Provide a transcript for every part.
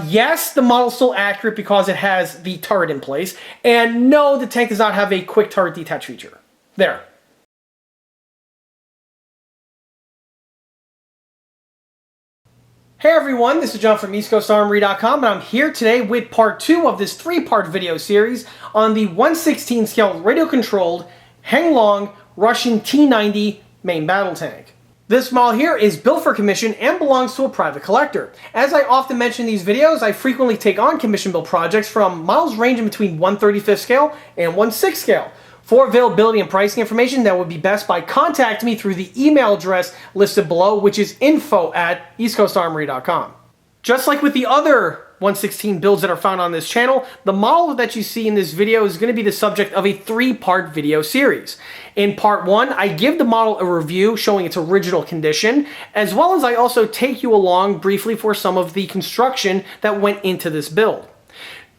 Yes, the model's still accurate because it has the turret in place, and no, the tank does not have a quick turret detach feature. There. Hey everyone, this is John from EastCoastArmory.com, and I'm here today with part 2 of this 3-part video series on the 1/16 scale radio-controlled Heng Russian T90 main battle tank. This model here is built for commission and belongs to a private collector. As I often mention in these videos, I frequently take on commission build projects from models ranging between 1/35 scale and 1/6 scale. For availability and pricing information, that would be best by contacting me through the email address listed below, which is info@eastcoastarmory.com. Just like with the other 1/16 builds that are found on this channel, the model that you see in this video is going to be the subject of a 3-part video series. In part 1, I give the model a review showing its original condition, as well as I also take you along briefly for some of the construction that went into this build.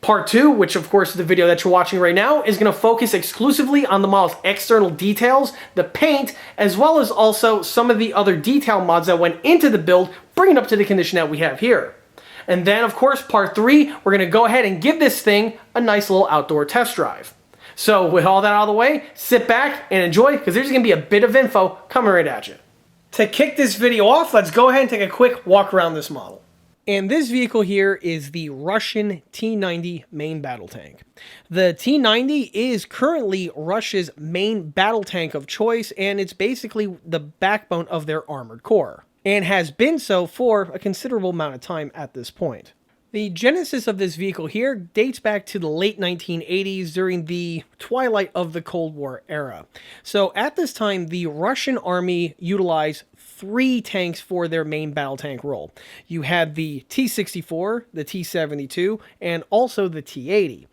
Part 2, which of course is the video that you're watching right now, is going to focus exclusively on the model's external details, the paint, as well as also some of the other detail mods that went into the build, bringing it up to the condition that we have here. And then, of course, part 3, we're going to go ahead and give this thing a nice little outdoor test drive. So with all that out of the way, sit back and enjoy, because there's going to be a bit of info coming right at you. To kick this video off, let's go ahead and take a quick walk around this model. And this vehicle here is the Russian T90 main battle tank. The T90 is currently Russia's main battle tank of choice, and it's basically the backbone of their armored core, and has been so for a considerable amount of time at this point. The genesis of this vehicle here dates back to the late 1980s during the twilight of the Cold War era. So at this time, the Russian army utilized 3 tanks for their main battle tank role. You had the T-64, the T-72, and also the T-80.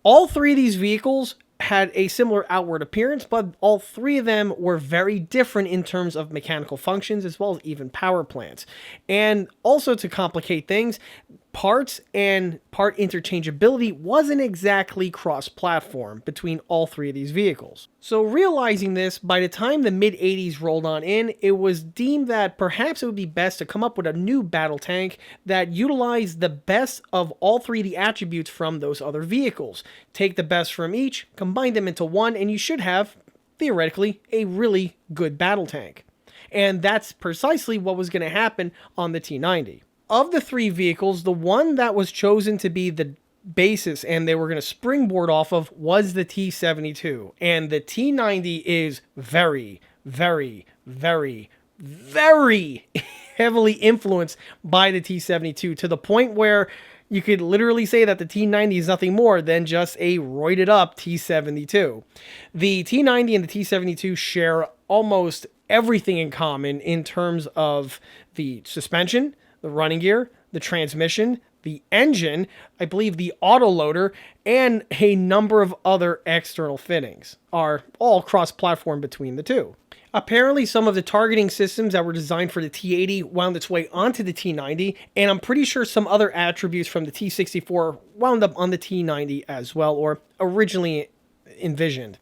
All 3 of these vehicles had a similar outward appearance, but all 3 of them were very different in terms of mechanical functions as well as even power plants. And also to complicate things, parts and part interchangeability wasn't exactly cross-platform between all 3 of these vehicles. So realizing this, by the time the mid-80s rolled on in, it was deemed that perhaps it would be best to come up with a new battle tank that utilized the best of all 3 of the attributes from those other vehicles. Take the best from each, combine them into one, and you should have, theoretically, a really good battle tank. And that's precisely what was going to happen on the T90. Of the 3 vehicles, the one that was chosen to be the basis and they were going to springboard off of was the T72. And the T90 is very, very, very, very heavily influenced by the T72 to the point where you could literally say that the T90 is nothing more than just a roided up T72. The T90 and the T72 share almost everything in common in terms of the suspension, the running gear, the transmission, the engine, I believe the autoloader, and a number of other external fittings are all cross-platform between the 2. Apparently, some of the targeting systems that were designed for the T80 wound its way onto the T90, and I'm pretty sure some other attributes from the T64 wound up on the T90 as well, or originally envisioned.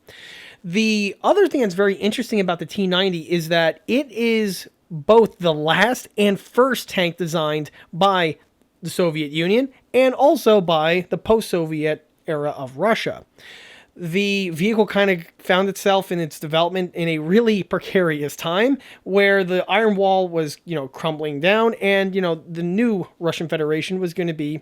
The other thing that's very interesting about the T90 is that it is both the last and first tank designed by the Soviet Union and also by the post-Soviet era of Russia. The vehicle kind of found itself in its development in a really precarious time where the Iron Wall was, crumbling down, and, the new Russian Federation was going to be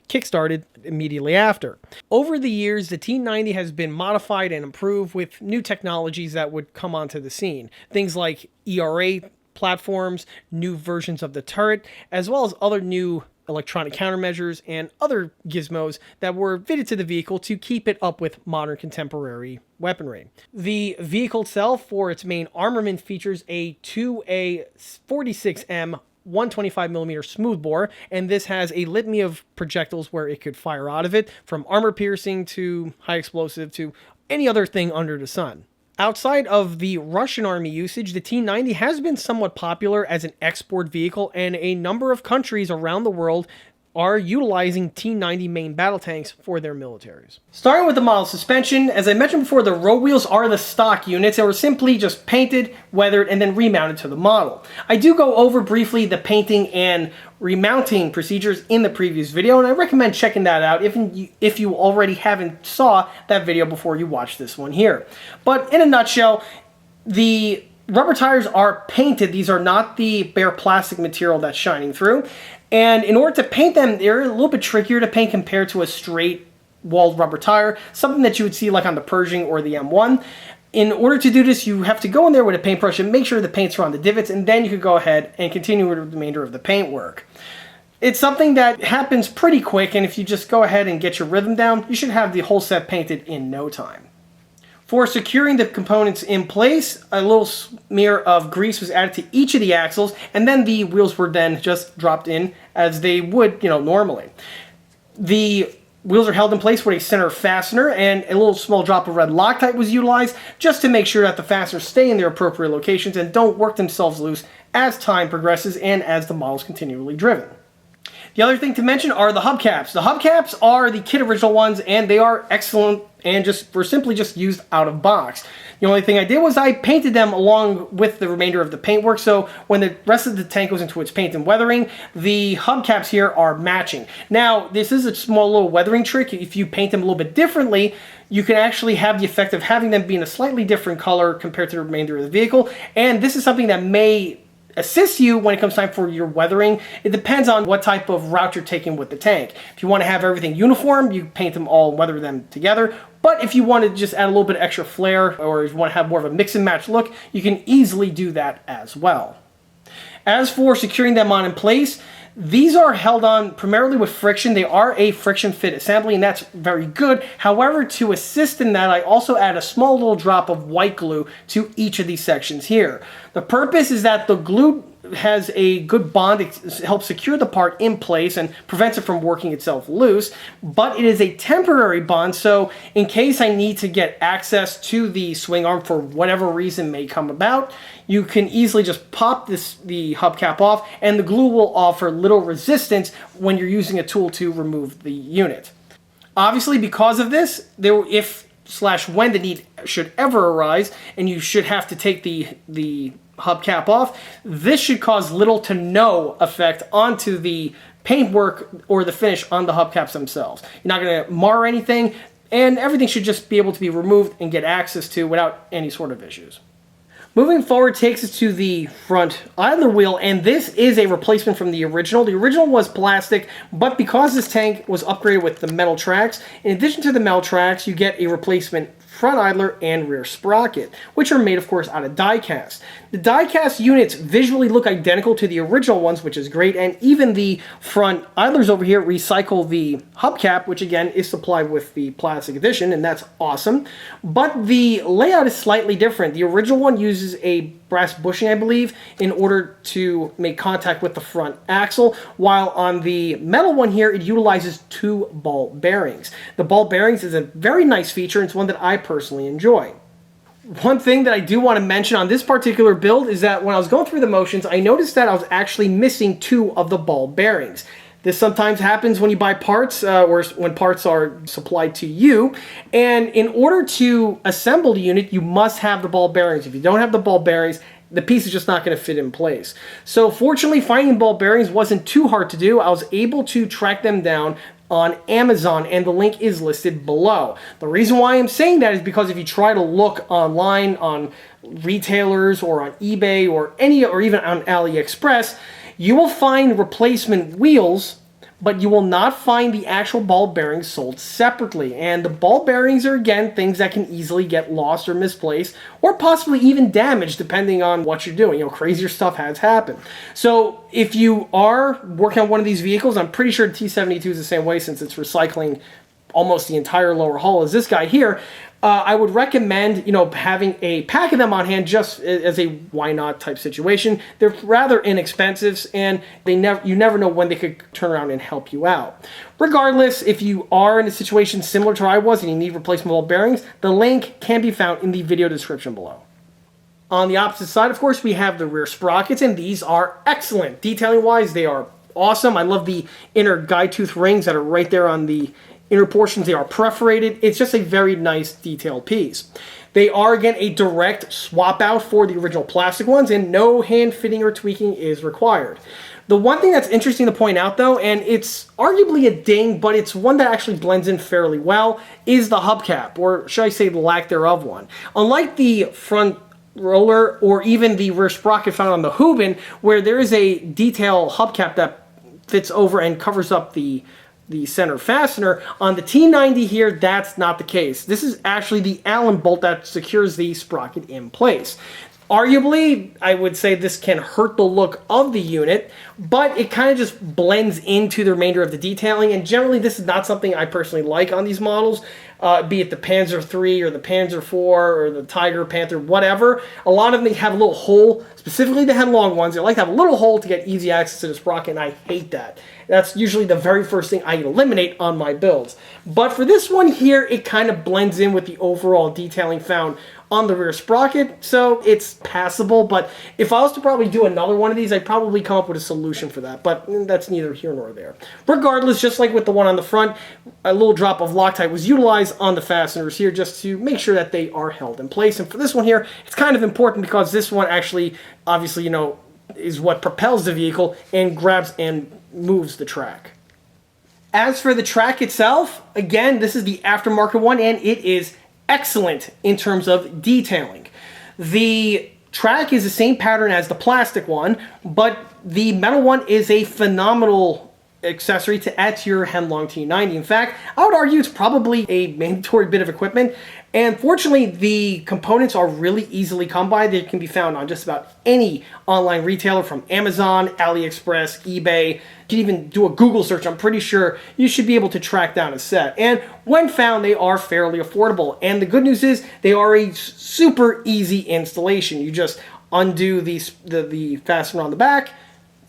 kickstarted immediately after. Over the years, the T90 has been modified and improved with new technologies that would come onto the scene. Things like ERA platforms, new versions of the turret, as well as other new electronic countermeasures and other gizmos that were fitted to the vehicle to keep it up with modern contemporary weaponry. The vehicle itself, for its main armament, features a 2A 46M 125mm smoothbore, and this has a litany of projectiles where it could fire out of it, from armor piercing to high explosive to any other thing under the sun. Outside of the Russian army usage, the T90 has been somewhat popular as an export vehicle, and a number of countries around the world are utilizing T90 main battle tanks for their militaries. Starting with the model suspension, as I mentioned before, the road wheels are the stock units that were simply just painted, weathered, and then remounted to the model. I do go over briefly the painting and remounting procedures in the previous video, and I recommend checking that out if you already haven't saw that video before you watch this one here. But in a nutshell, the rubber tires are painted. These are not the bare plastic material that's shining through. And in order to paint them, they're a little bit trickier to paint compared to a straight walled rubber tire, something that you would see like on the Pershing or the M1. In order to do this, you have to go in there with a paintbrush and make sure the paint's around the divots, and then you can go ahead and continue with the remainder of the paintwork. It's something that happens pretty quick, and if you just go ahead and get your rhythm down, you should have the whole set painted in no time. For securing the components in place, a little smear of grease was added to each of the axles, and then the wheels were then just dropped in as they would, normally. The wheels are held in place with a center fastener, and a little small drop of red Loctite was utilized just to make sure that the fasteners stay in their appropriate locations and don't work themselves loose as time progresses and as the model is continually driven. The other thing to mention are the hubcaps. The hubcaps are the kit original ones, and they are excellent and were simply just used out of box. The only thing I did was I painted them along with the remainder of the paintwork, so when the rest of the tank goes into its paint and weathering, the hubcaps here are matching. Now, this is a small little weathering trick. If you paint them a little bit differently, you can actually have the effect of having them be in a slightly different color compared to the remainder of the vehicle, and this is something that may assist you when it comes time for your weathering. It depends on what type of route you're taking with the tank. If you want to have everything uniform, you paint them all and weather them together. But if you want to just add a little bit of extra flair, or if you want to have more of a mix and match look, you can easily do that as well. As for securing them on in place, these are held on primarily with friction. They are a friction fit assembly, and that's very good. However, to assist in that, I also add a small little drop of white glue to each of these sections here. The purpose is that the glue has a good bond. It helps secure the part in place and prevents it from working itself loose, but it is a temporary bond, so in case I need to get access to the swing arm for whatever reason may come about, you can easily just pop the hubcap off, and the glue will offer little resistance when you're using a tool to remove the unit. Obviously, because of this, when the need should ever arise, and you should have to take the hubcap off, this should cause little to no effect onto the paintwork or the finish on the hubcaps themselves. You're not going to mar anything, and everything should just be able to be removed and get access to without any sort of issues. Moving forward takes us to the front idler wheel, and this is a replacement from the original. The original was plastic, but because this tank was upgraded with the metal tracks, in addition to the metal tracks, you get a replacement front idler and rear sprocket, which are made, of course, out of die-cast. The die-cast units visually look identical to the original ones, which is great, and even the front idlers over here recycle the hubcap, which again is supplied with the plastic edition, and that's awesome. But the layout is slightly different. The original one uses a brass bushing, I believe, in order to make contact with the front axle, while on the metal one here, it utilizes 2 ball bearings. The ball bearings is a very nice feature, and it's one that I personally enjoy. One thing that I do want to mention on this particular build is that when I was going through the motions, I noticed that I was actually missing 2 of the ball bearings. This sometimes happens when you buy parts or when parts are supplied to you, and in order to assemble the unit, you must have the ball bearings. If you don't have the ball bearings, the piece is just not going to fit in place. So fortunately, finding ball bearings wasn't too hard to do. I was able to track them down on Amazon, and the link is listed below. The reason why I'm saying that is because if you try to look online on retailers or on eBay or even on AliExpress, you will find replacement wheels, but you will not find the actual ball bearings sold separately. And the ball bearings are, again, things that can easily get lost or misplaced, or possibly even damaged, depending on what you're doing. Crazier stuff has happened. So if you are working on one of these vehicles, I'm pretty sure the T92 is the same way, since it's recycling almost the entire lower hull as this guy here. I would recommend, having a pack of them on hand just as a why not type situation. They're rather inexpensive, and you never know when they could turn around and help you out. Regardless, if you are in a situation similar to I was and you need replacement ball bearings, the link can be found in the video description below. On the opposite side, of course, we have the rear sprockets, and these are excellent. Detailing-wise, they are awesome. I love the inner guide tooth rings that are right there on the inner portions. They are perforated. It's just a very nice detailed piece. They are, again, a direct swap out for the original plastic ones, and no hand fitting or tweaking is required. The one thing that's interesting to point out, though, and it's arguably a ding, but it's one that actually blends in fairly well, is the hubcap, or should I say the lack thereof one. Unlike the front roller or even the rear sprocket found on the Hubin, where there is a detail hubcap that fits over and covers up the center fastener, on the T90 here, that's not the case. This is actually the Allen bolt that secures the sprocket in place. Arguably, I would say this can hurt the look of the unit, but it kind of just blends into the remainder of the detailing, and generally this is not something I personally like on these models, be it the Panzer III or the Panzer IV or the Tiger, Panther, whatever. A lot of them have a little hole, specifically the headlong ones. They like to have a little hole to get easy access to the sprocket, and I hate that. That's usually the very first thing I eliminate on my builds. But for this one here, it kind of blends in with the overall detailing found on the rear sprocket, so it's passable. But if I was to probably do another one of these, I'd probably come up with a solution for that, but that's neither here nor there. Regardless, just like with the one on the front, a little drop of Loctite was utilized on the fasteners here just to make sure that they are held in place. And for this one here, it's kind of important because this one actually, obviously, you know, is what propels the vehicle and grabs and moves the track. As for the track itself, again, this is the aftermarket one, and it is excellent in terms of detailing. The track is the same pattern as the plastic one, but the metal one is a phenomenal accessory to add to your Heng T90. In fact, I would argue it's probably a mandatory bit of equipment, and fortunately the components are really easily come by. They can be found on just about any online retailer, from Amazon, AliExpress, eBay. You can even do a Google search. I'm pretty sure you should be able to track down a set, and when found, they are fairly affordable. And the good news is they are a super easy installation. You just undo the fastener on the back,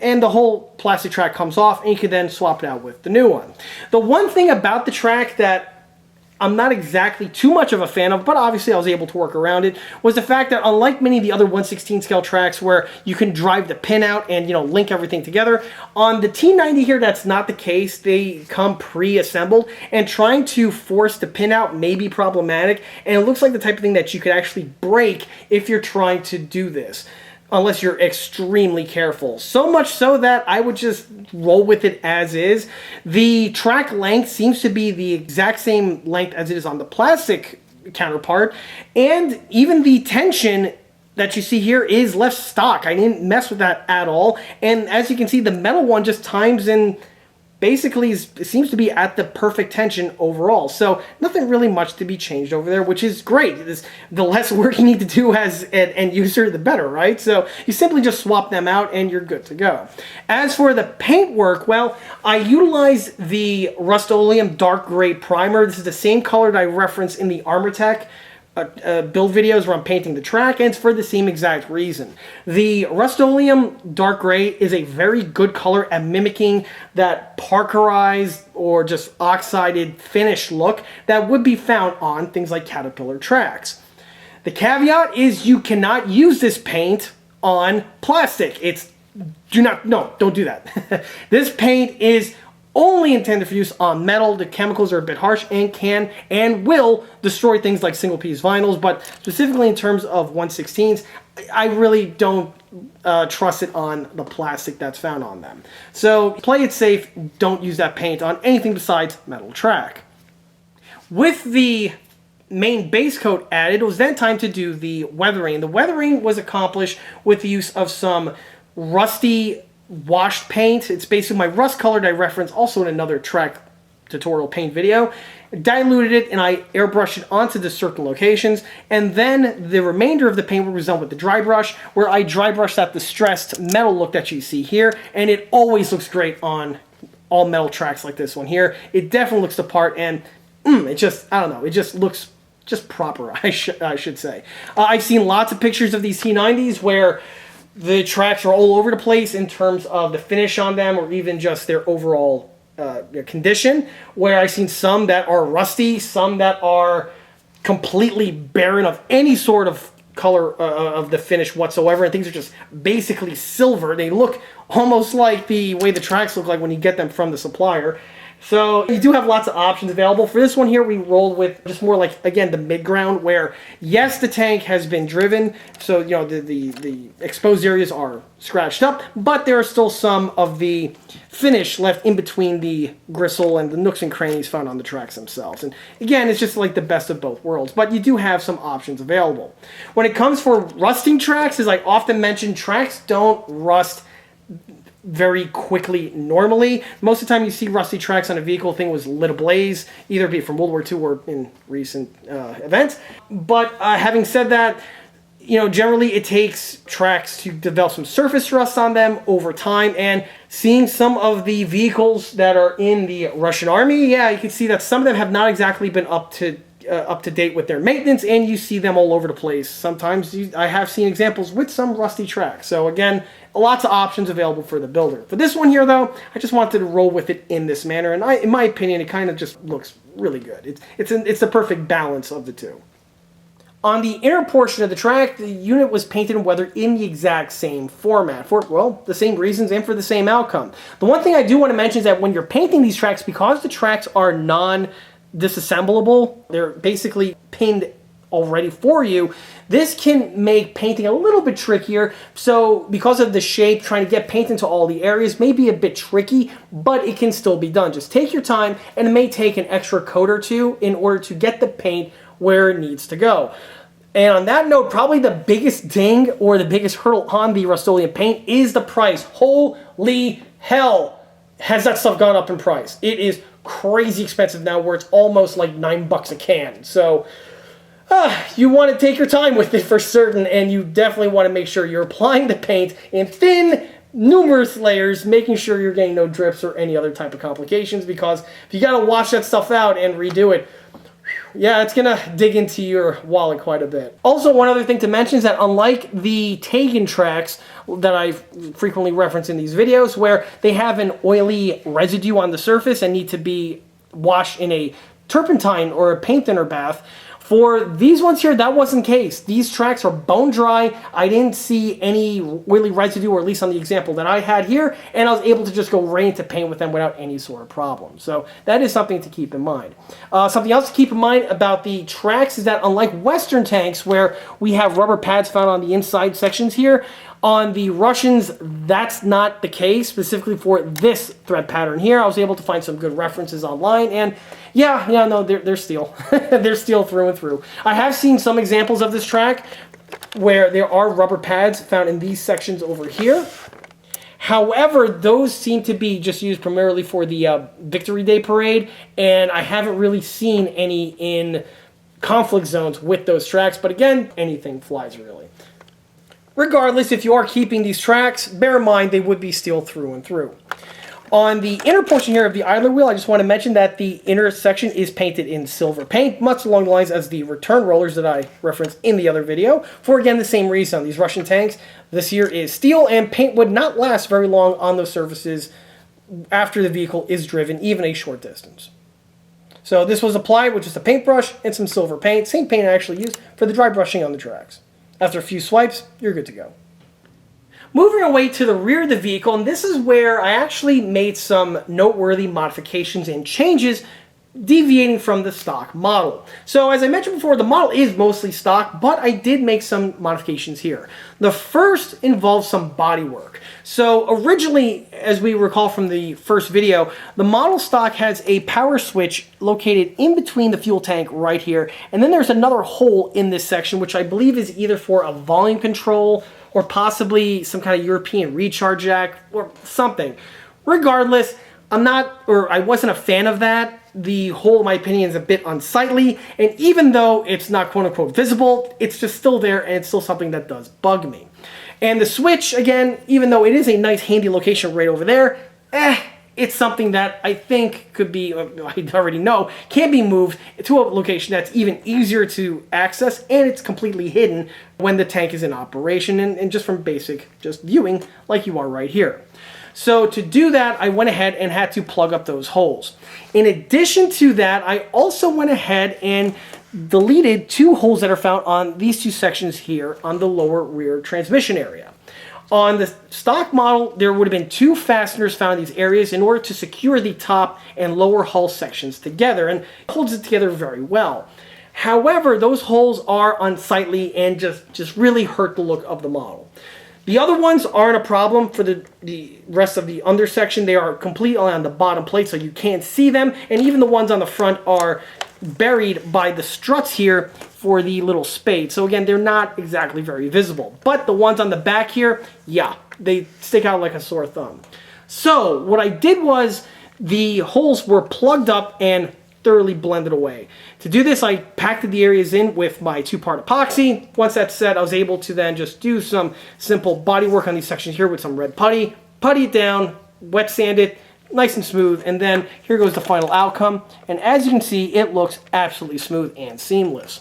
and the whole plastic track comes off, and you can then swap it out with the new one. The one thing about the track that I'm not exactly too much of a fan of, but obviously I was able to work around it, was the fact that unlike many of the other 1/16 scale tracks where you can drive the pin out and, you know, link everything together, on the T90 here, that's not the case. They come pre-assembled, and trying to force the pin out may be problematic, and it looks like the type of thing that you could actually break if you're trying to do this, unless you're extremely careful. So much so that I would just roll with it as is. The track length seems to be the exact same length as it is on the plastic counterpart, and even the tension that you see here is left stock. I didn't mess with that at all, and as you can see, the metal one just times in, basically it seems to be at the perfect tension overall. So nothing really much to be changed over there, which is great. The less work you need to do as an end user, the better, right? So you simply just swap them out and you're good to go. As for the paintwork, well, I utilize the Rust-Oleum dark gray primer. This is the same color that I referenced in the ArmorTech build videos where I'm painting the track, and it's for the same exact reason. The Rust-Oleum dark gray is a very good color at mimicking that parkerized or just oxided finish look that would be found on things like Caterpillar tracks. The caveat is you cannot use this paint on plastic. Don't do that. This paint is only intended for use on metal. The chemicals are a bit harsh and can and will destroy things like single piece vinyls, but specifically in terms of 1/16s, I really don't trust it on the plastic that's found on them. So play it safe, don't use that paint on anything besides metal track. With the main base coat added, it was then time to do the weathering. The weathering was accomplished with the use of some rusty washed paint. It's basically my rust color that I referenced also in another track tutorial paint video. Diluted it and I airbrushed it onto the certain locations, and then the remainder of the paint was done with the dry brush, where I dry brushed out the stressed metal look that you see here, and it always looks great on all metal tracks like this one here. It definitely looks the part, and it just, I don't know, it just looks just proper, I should say. I've seen lots of pictures of these T90s where the tracks are all over the place in terms of the finish on them, or even just their overall condition, where I've seen some that are rusty, some that are completely barren of any sort of color of the finish whatsoever, and things are just basically silver. They look almost like the way the tracks look like when you get them from the supplier. So you do have lots of options available. For this one here, we rolled with just more like, again, the mid-ground where, yes, the tank has been driven, so, you know, the exposed areas are scratched up, but there are still some of the finish left in between the gristle and the nooks and crannies found on the tracks themselves. And again, it's just like the best of both worlds, but you do have some options available. When it comes for rusting tracks, as I often mention, tracks don't rust very quickly normally. Most of the time you see rusty tracks on a vehicle, thing was lit ablaze, either be it from World War II or in recent events. But having said that, you know, generally it takes tracks to develop some surface rust on them over time, and seeing some of the vehicles that are in the Russian army, yeah, you can see that some of them have not exactly been up to date with their maintenance, and you see them all over the place. Sometimes I have seen examples with some rusty tracks. So again, lots of options available for the builder. For this one here, though, I just wanted to roll with it in this manner, and in my opinion, it kind of just looks really good. It's the perfect balance of the two. On the inner portion of the track, the unit was painted and weathered in the exact same format for, well, the same reasons and for the same outcome. The one thing I do want to mention is that when you're painting these tracks, because the tracks are non-disassemblable, they're basically pinned already for you, this can make painting a little bit trickier. So because of the shape, trying to get paint into all the areas may be a bit tricky, but it can still be done. Just take your time, and it may take an extra coat or two in order to get the paint where it needs to go. And on that note, probably the biggest ding or the biggest hurdle on the Rust-Oleum paint is the price. Holy hell, has that stuff gone up in price. It is crazy expensive now, where it's almost like $9 a can. So you want to take your time with it for certain, and you definitely want to make sure you're applying the paint in thin, numerous layers, making sure you're getting no drips or any other type of complications, because if you got to wash that stuff out and redo it, yeah, it's going to dig into your wallet quite a bit. Also, one other thing to mention is that unlike the Tegan tracks that I frequently reference in these videos, where they have an oily residue on the surface and need to be washed in a turpentine or a paint thinner bath, for these ones here, that wasn't the case. These tracks are bone dry. I didn't see any oily residue, or at least on the example that I had here, and I was able to just go right into paint with them without any sort of problem. So that is something to keep in mind. Something else to keep in mind about the tracks is that unlike Western tanks, where we have rubber pads found on the inside sections here, on the Russians, that's not the case, specifically for this thread pattern here. I was able to find some good references online, and no, they're steel. They're steel through and through. I have seen some examples of this track where there are rubber pads found in these sections over here. However, those seem to be just used primarily for the Victory Day Parade, and I haven't really seen any in conflict zones with those tracks, but again, anything flies really. Regardless, if you are keeping these tracks, bear in mind they would be steel through and through. On the inner portion here of the idler wheel, I just want to mention that the inner section is painted in silver paint, much along the lines as the return rollers that I referenced in the other video. For again, the same reason, these Russian tanks, this here is steel, and paint would not last very long on those surfaces after the vehicle is driven, even a short distance. So this was applied with just a paintbrush and some silver paint, same paint I actually used for the dry brushing on the tracks. After a few swipes, you're good to go. Moving away to the rear of the vehicle, and this is where I actually made some noteworthy modifications and changes deviating from the stock model. So as I mentioned before, the model is mostly stock, but I did make some modifications here. The first involves some bodywork. So originally, as we recall from the first video, the model stock has a power switch located in between the fuel tank right here, and then there's another hole in this section, which I believe is either for a volume control or possibly some kind of European recharge jack or something. Regardless, I wasn't a fan of that. The hole, in my opinion, is a bit unsightly, and even though it's not quote-unquote visible, it's just still there, and it's still something that does bug me. And the switch, again, even though it is a nice handy location right over there, it's something that I think could be, I already know, can be moved to a location that's even easier to access, and it's completely hidden when the tank is in operation, and just from basic viewing, like you are right here. So to do that, I went ahead and had to plug up those holes. In addition to that, I also went ahead and deleted two holes that are found on these two sections here on the lower rear transmission area. On the stock model, there would have been two fasteners found in these areas in order to secure the top and lower hull sections together, and it holds it together very well. However, those holes are unsightly and just really hurt the look of the model. The other ones aren't a problem for the rest of the undersection. They are completely on the bottom plate, so you can't see them, and even the ones on the front are buried by the struts here for the little spade. So again, they're not exactly very visible. But the ones on the back here, yeah, they stick out like a sore thumb. So what I did was the holes were plugged up and thoroughly blended away. To do this, I packed the areas in with my 2-part epoxy. Once that's set, I was able to then just do some simple body work on these sections here with some red putty it down, wet sand it, nice and smooth, and then here goes the final outcome. And as you can see, it looks absolutely smooth and seamless.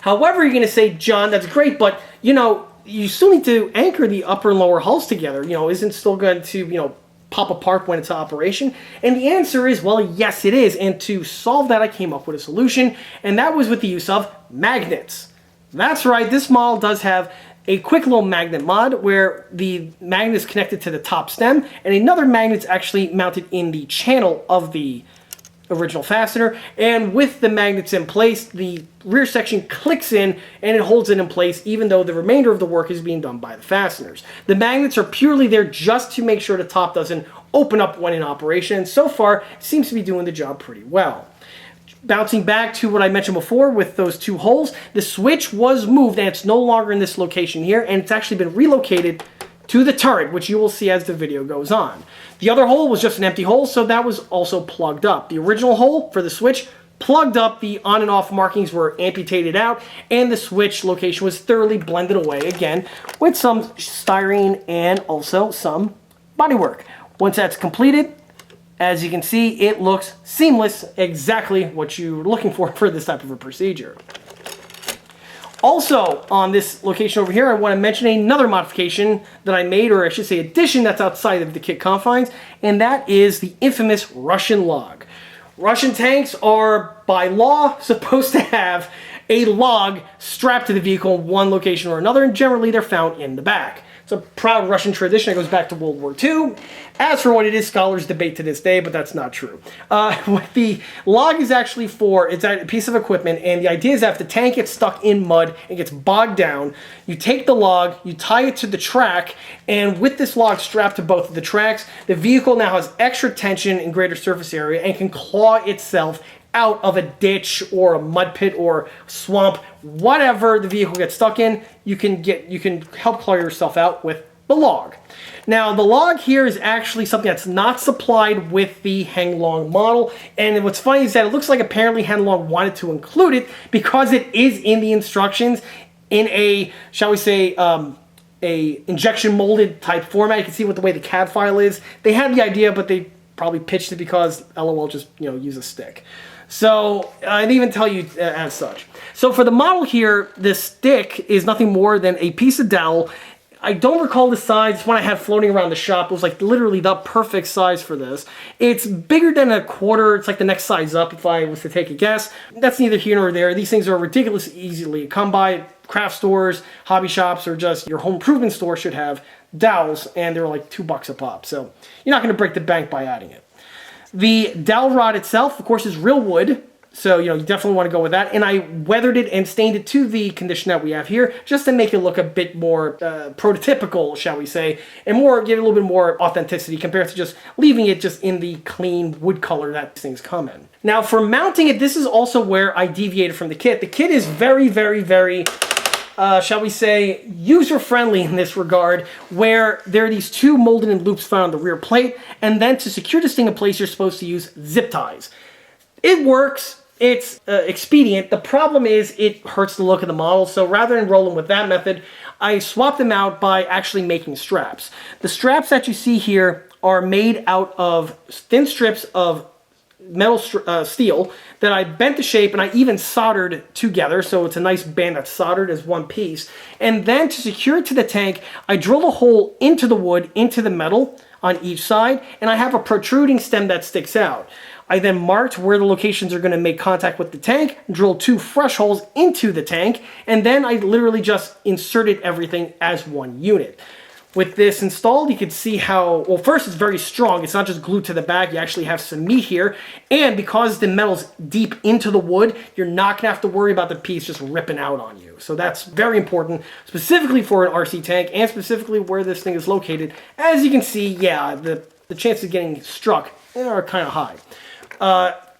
However, you're going to say, John, that's great, but you still need to anchor the upper and lower hulls together. Isn't it still going to pop apart when it's in operation? And the answer is, well, yes, it is. And to solve that, I came up with a solution, and that was with the use of magnets. That's right, this model does have a quick little magnet mod where the magnet is connected to the top stem and another magnet is actually mounted in the channel of the original fastener. And with the magnets in place, the rear section clicks in and it holds it in place even though the remainder of the work is being done by the fasteners. The magnets are purely there just to make sure the top doesn't open up when in operation. And so far, it seems to be doing the job pretty well. Bouncing back to what I mentioned before with those two holes, the switch was moved and it's no longer in this location here, and it's actually been relocated to the turret, which you will see as the video goes on. The other hole was just an empty hole, so that was also plugged up. The original hole for the switch plugged up, the on and off markings were amputated out, and the switch location was thoroughly blended away again with some styrene and also some bodywork. Once that's completed, as you can see, it looks seamless, exactly what you're looking for this type of a procedure. Also, on this location over here, I want to mention another modification that I made, or I should say addition, that's outside of the kit confines, and that is the infamous Russian log. Russian tanks are, by law, supposed to have a log strapped to the vehicle in one location or another, and generally they're found in the back. It's a proud Russian tradition that goes back to World War II. As for what it is, scholars debate to this day, but that's not true. What the log is actually for, it's a piece of equipment, and the idea is that if the tank gets stuck in mud and gets bogged down, you take the log, you tie it to the track, and with this log strapped to both of the tracks, the vehicle now has extra tension and greater surface area and can claw itself out of a ditch or a mud pit or swamp, whatever the vehicle gets stuck in, you can help claw yourself out with the log. Now, the log here is actually something that's not supplied with the Heng Long model, and what's funny is that it looks like apparently Heng Long wanted to include it because it is in the instructions in a, shall we say, a injection molded type format. You can see what the way the CAD file is. They had the idea, but they probably pitched it because LOL just use a stick. So I didn't even tell you as such. So for the model here, this stick is nothing more than a piece of dowel. I don't recall the size. It's one I had floating around the shop. It was like literally the perfect size for this. It's bigger than a quarter. It's like the next size up if I was to take a guess. That's neither here nor there. These things are ridiculously easily come by. Craft stores, hobby shops, or just your home improvement store should have dowels, and they're like $2 a pop. So you're not going to break the bank by adding it. The dowel rod itself, of course, is real wood, so you definitely want to go with that. And I weathered it and stained it to the condition that we have here, just to make it look a bit more prototypical, shall we say, and give it a little bit more authenticity compared to just leaving it just in the clean wood color that things come in. Now, for mounting it, this is also where I deviated from the kit. The kit is very, very, very shall we say, user-friendly in this regard, where there are these two molded-in loops found on the rear plate, and then to secure this thing in place, you're supposed to use zip ties. It works. It's expedient. The problem is it hurts the look of the model, so rather than rolling with that method, I swapped them out by actually making straps. The straps that you see here are made out of thin strips of metal steel that I bent the shape and I even soldered together, so it's a nice band that's soldered as one piece. And then to secure it to the tank, I drilled a hole into the wood, into the metal on each side, and I have a protruding stem that sticks out. I then marked where the locations are going to make contact with the tank, drilled 2 fresh holes into the tank, and then I literally just inserted everything as one unit. With this installed, you can see how, well, first it's very strong. It's not just glued to the back. You actually have some meat here. And because the metal's deep into the wood, you're not going to have to worry about the piece just ripping out on you. So that's very important, specifically for an RC tank and specifically where this thing is located. As you can see, yeah, the chances of getting struck are kind of high.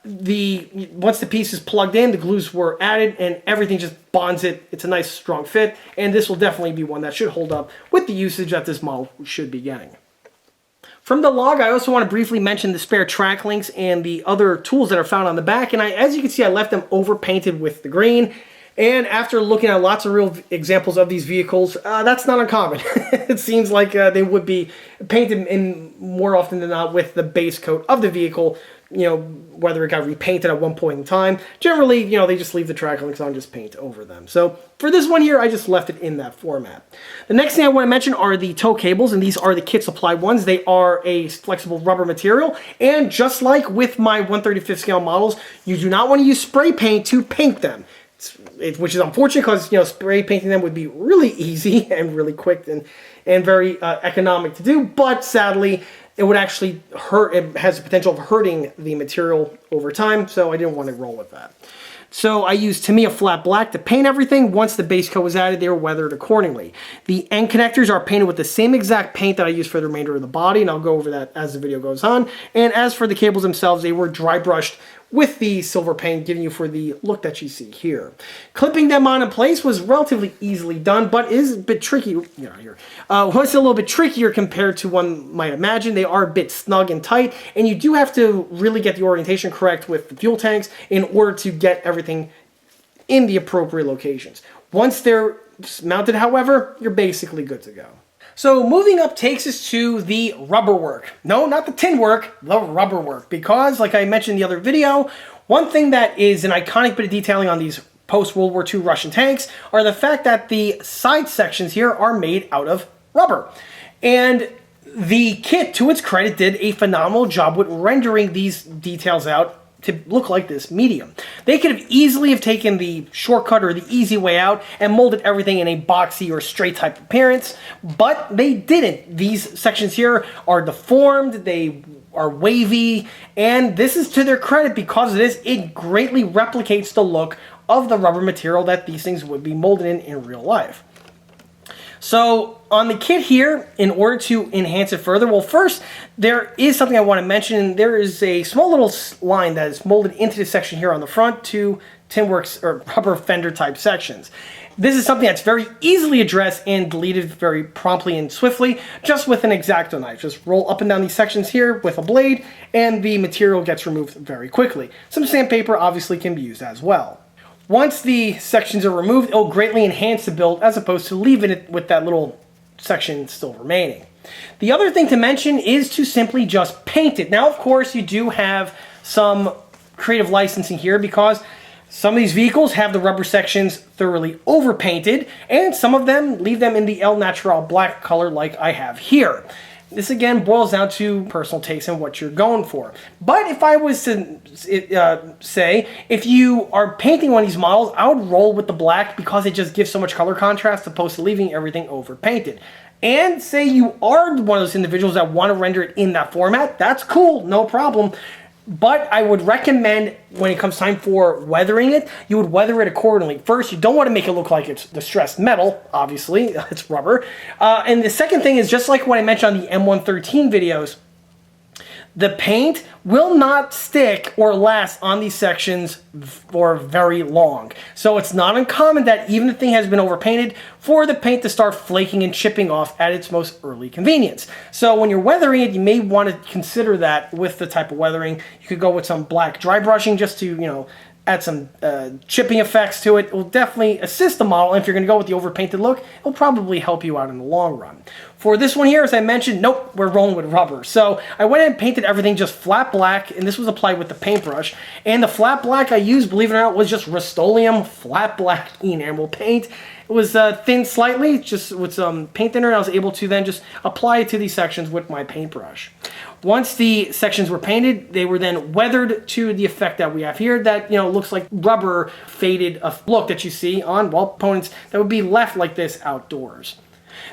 Once the piece is plugged in, the glues were added and everything just bonds it. It's a nice strong fit, and this will definitely be one that should hold up with the usage that this model should be getting. From the log, I also want to briefly mention the spare track links and the other tools that are found on the back, and as you can see, I left them overpainted with the green. And after looking at lots of real examples of these vehicles, that's not uncommon. It seems like they would be painted in more often than not with the base coat of the vehicle, you know, whether it got repainted at one point in time. Generally, you know, they just leave the track links on, just paint over them. So for this one here, I just left it in that format. The next thing I want to mention are the tow cables, and these are the kit supply ones. They are a flexible rubber material, and just like with my 1/35 scale models, you do not want to use spray paint to paint them. Which is unfortunate because, you know, spray painting them would be really easy and really quick and very economic to do, but sadly it would actually hurt. It has the potential of hurting the material over time, so I didn't want to roll with that. So I used Tamiya flat black to paint everything. Once the base coat was added, they were weathered accordingly. The end connectors are painted with the same exact paint that I used for the remainder of the body, and I'll go over that as the video goes on. And as for the cables themselves, they were dry brushed with the silver paint, giving you for the look that you see here. Clipping them on in place was relatively easily done, but is a bit tricky. Was a little bit trickier compared to one might imagine. They are a bit snug and tight, and you do have to really get the orientation correct with the fuel tanks in order to get everything in the appropriate locations. Once they're mounted, however, you're basically good to go. So moving up takes us to the rubber work. No, not the tin work, the rubber work. Because, like I mentioned in the other video, one thing that is an iconic bit of detailing on these post-World War II Russian tanks are the fact that the side sections here are made out of rubber. And the kit, to its credit, did a phenomenal job with rendering these details out to look like this medium. They could have easily have taken the shortcut or the easy way out and molded everything in a boxy or straight type appearance, but they didn't. These sections here are deformed, they are wavy, and this is to their credit because of this. It greatly replicates the look of the rubber material that these things would be molded in real life. So on the kit here, in order to enhance it further, well, first, there is something I want to mention. There is a small little line that is molded into the section here on the front to Tinworks or rubber fender type sections. This is something that's very easily addressed and deleted very promptly and swiftly, just with an X-Acto knife. Just roll up and down these sections here with a blade, and the material gets removed very quickly. Some sandpaper obviously can be used as well. Once the sections are removed, it'll greatly enhance the build as opposed to leaving it with that little section still remaining. The other thing to mention is to simply just paint it. Now, of course, you do have some creative licensing here because some of these vehicles have the rubber sections thoroughly overpainted, and some of them leave them in the El Natural black color like I have here. This again boils down to personal taste and what you're going for. But if I was to say, if you are painting one of these models, I would roll with the black because it just gives so much color contrast opposed to leaving everything overpainted. And say you are one of those individuals that want to render it in that format, that's cool, no problem. But I would recommend when it comes time for weathering it, you would weather it accordingly. First, you don't want to make it look like it's distressed metal, obviously, it's rubber. And the second thing is, just like what I mentioned on the M113 videos, the paint will not stick or last on these sections for very long. So it's not uncommon that even if the thing has been overpainted, for the paint to start flaking and chipping off at its most early convenience. So when you're weathering it, you may want to consider that with the type of weathering. You could go with some black dry brushing just to, you know, add some chipping effects to it. It will definitely assist the model. And if you're going to go with the overpainted look, it'll probably help you out in the long run. For this one here, as I mentioned, nope, we're rolling with rubber. So I went and painted everything just flat black, and this was applied with the paintbrush. And the flat black I used, believe it or not, was just Rust-Oleum flat black enamel paint. It was thin slightly, just with some paint thinner, and I was able to then just apply it to these sections with my paintbrush. Once the sections were painted, they were then weathered to the effect that we have here that, you know, looks like rubber faded look that you see on, well, components that would be left like this outdoors.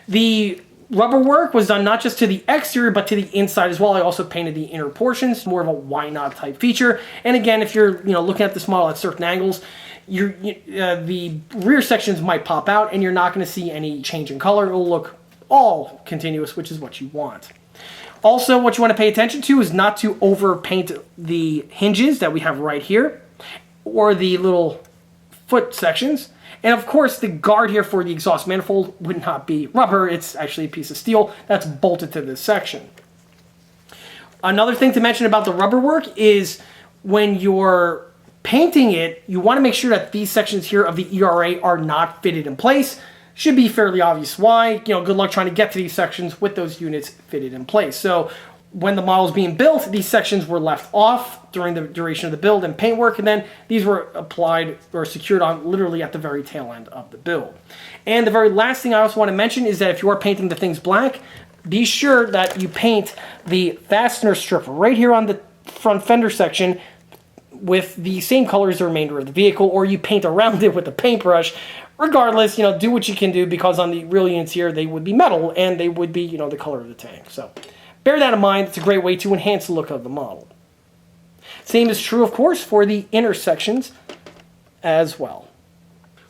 The rubber work was done not just to the exterior, but to the inside as well. I also painted the inner portions, more of a why not type feature. And again, if you're, you know, looking at this model at certain angles, the rear sections might pop out and you're not going to see any change in color. It will look all continuous, which is what you want. Also, what you want to pay attention to is not to overpaint the hinges that we have right here, or the little foot sections. And of course, the guard here for the exhaust manifold would not be rubber. It's actually a piece of steel that's bolted to this section. Another thing to mention about the rubber work is when you're painting it, you want to make sure that these sections here of the ERA are not fitted in place. Should be fairly obvious why. You know, good luck trying to get to these sections with those units fitted in place. So when the model was being built, these sections were left off during the duration of the build and paintwork, and then these were applied or secured on literally at the very tail end of the build. And the very last thing I also want to mention is that if you are painting the things black, be sure that you paint the fastener strip right here on the front fender section with the same color as the remainder of the vehicle, or you paint around it with a paintbrush. Regardless, you know, do what you can do, because on the real units here, they would be metal and they would be, you know, the color of the tank. So bear that in mind. It's a great way to enhance the look of the model. Same is true, of course, for the intersections as well.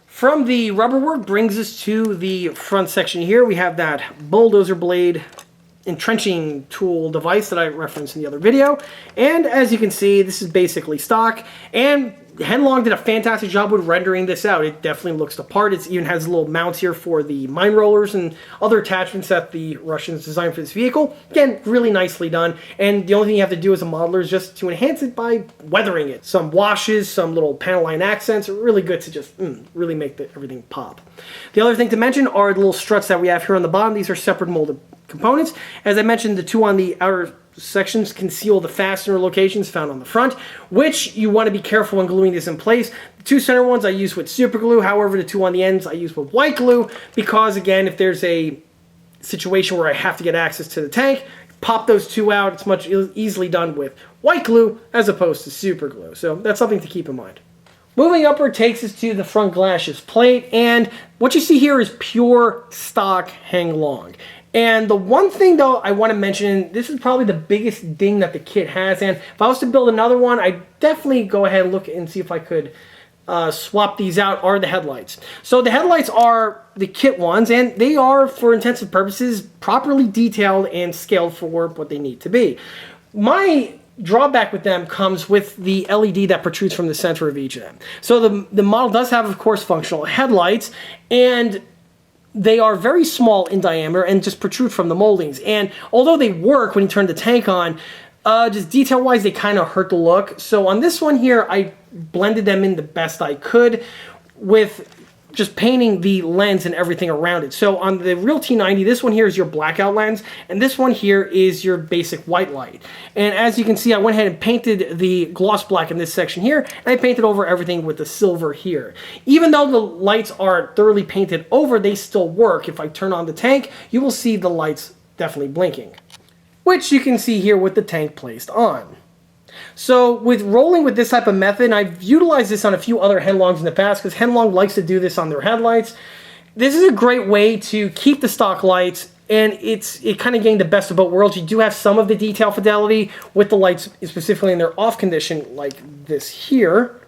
From the rubber work brings us to the front section here. We have that bulldozer blade entrenching tool device that I referenced in the other video. And as you can see, this is basically stock. And Heng did a fantastic job with rendering this out. It definitely looks the part. It even has little mounts here for the mine rollers and other attachments that the Russians designed for this vehicle. Again, really nicely done. And the only thing you have to do as a modeler is just to enhance it by weathering it. Some washes, some little panel line accents are really good to just really make everything pop. The other thing to mention are the little struts that we have here on the bottom. These are separate molded components. As I mentioned, the two on the outer sections conceal the fastener locations found on the front, which you want to be careful when gluing this in place. The two center ones I use with super glue. However, the two on the ends I use with white glue, because again, if there's a situation where I have to get access to the tank, pop those two out. It's much easily done with white glue as opposed to super glue. So that's something to keep in mind. Moving upward takes us to the front glacis plate, and what you see here is pure stock Heng. And the one thing, though, I want to mention, this is probably the biggest ding that the kit has, and if I was to build another one, I'd definitely go ahead and look and see if I could swap these out, are the headlights. So the headlights are the kit ones, and they are, for intensive purposes, properly detailed and scaled for what they need to be. My drawback with them comes with the LED that protrudes from the center of each of them. So the model does have, of course, functional headlights, and they are very small in diameter and just protrude from the moldings. And although they work when you turn the tank on, just detail-wise, they kind of hurt the look. So on this one here, I blended them in the best I could with just painting the lens and everything around it. So on the real T90, this one here is your blackout lens, and this one here is your basic white light. And as you can see, I went ahead and painted the gloss black in this section here, and I painted over everything with the silver here. Even though the lights are thoroughly painted over, they still work. If I turn on the tank, you will see the lights definitely blinking, which you can see here with the tank placed on. So with rolling with this type of method, and I've utilized this on a few other Henglongs in the past, because Heng likes to do this on their headlights. This is a great way to keep the stock lights, and it kind of gained the best of both worlds. You do have some of the detail fidelity with the lights, specifically in their off condition, like this here,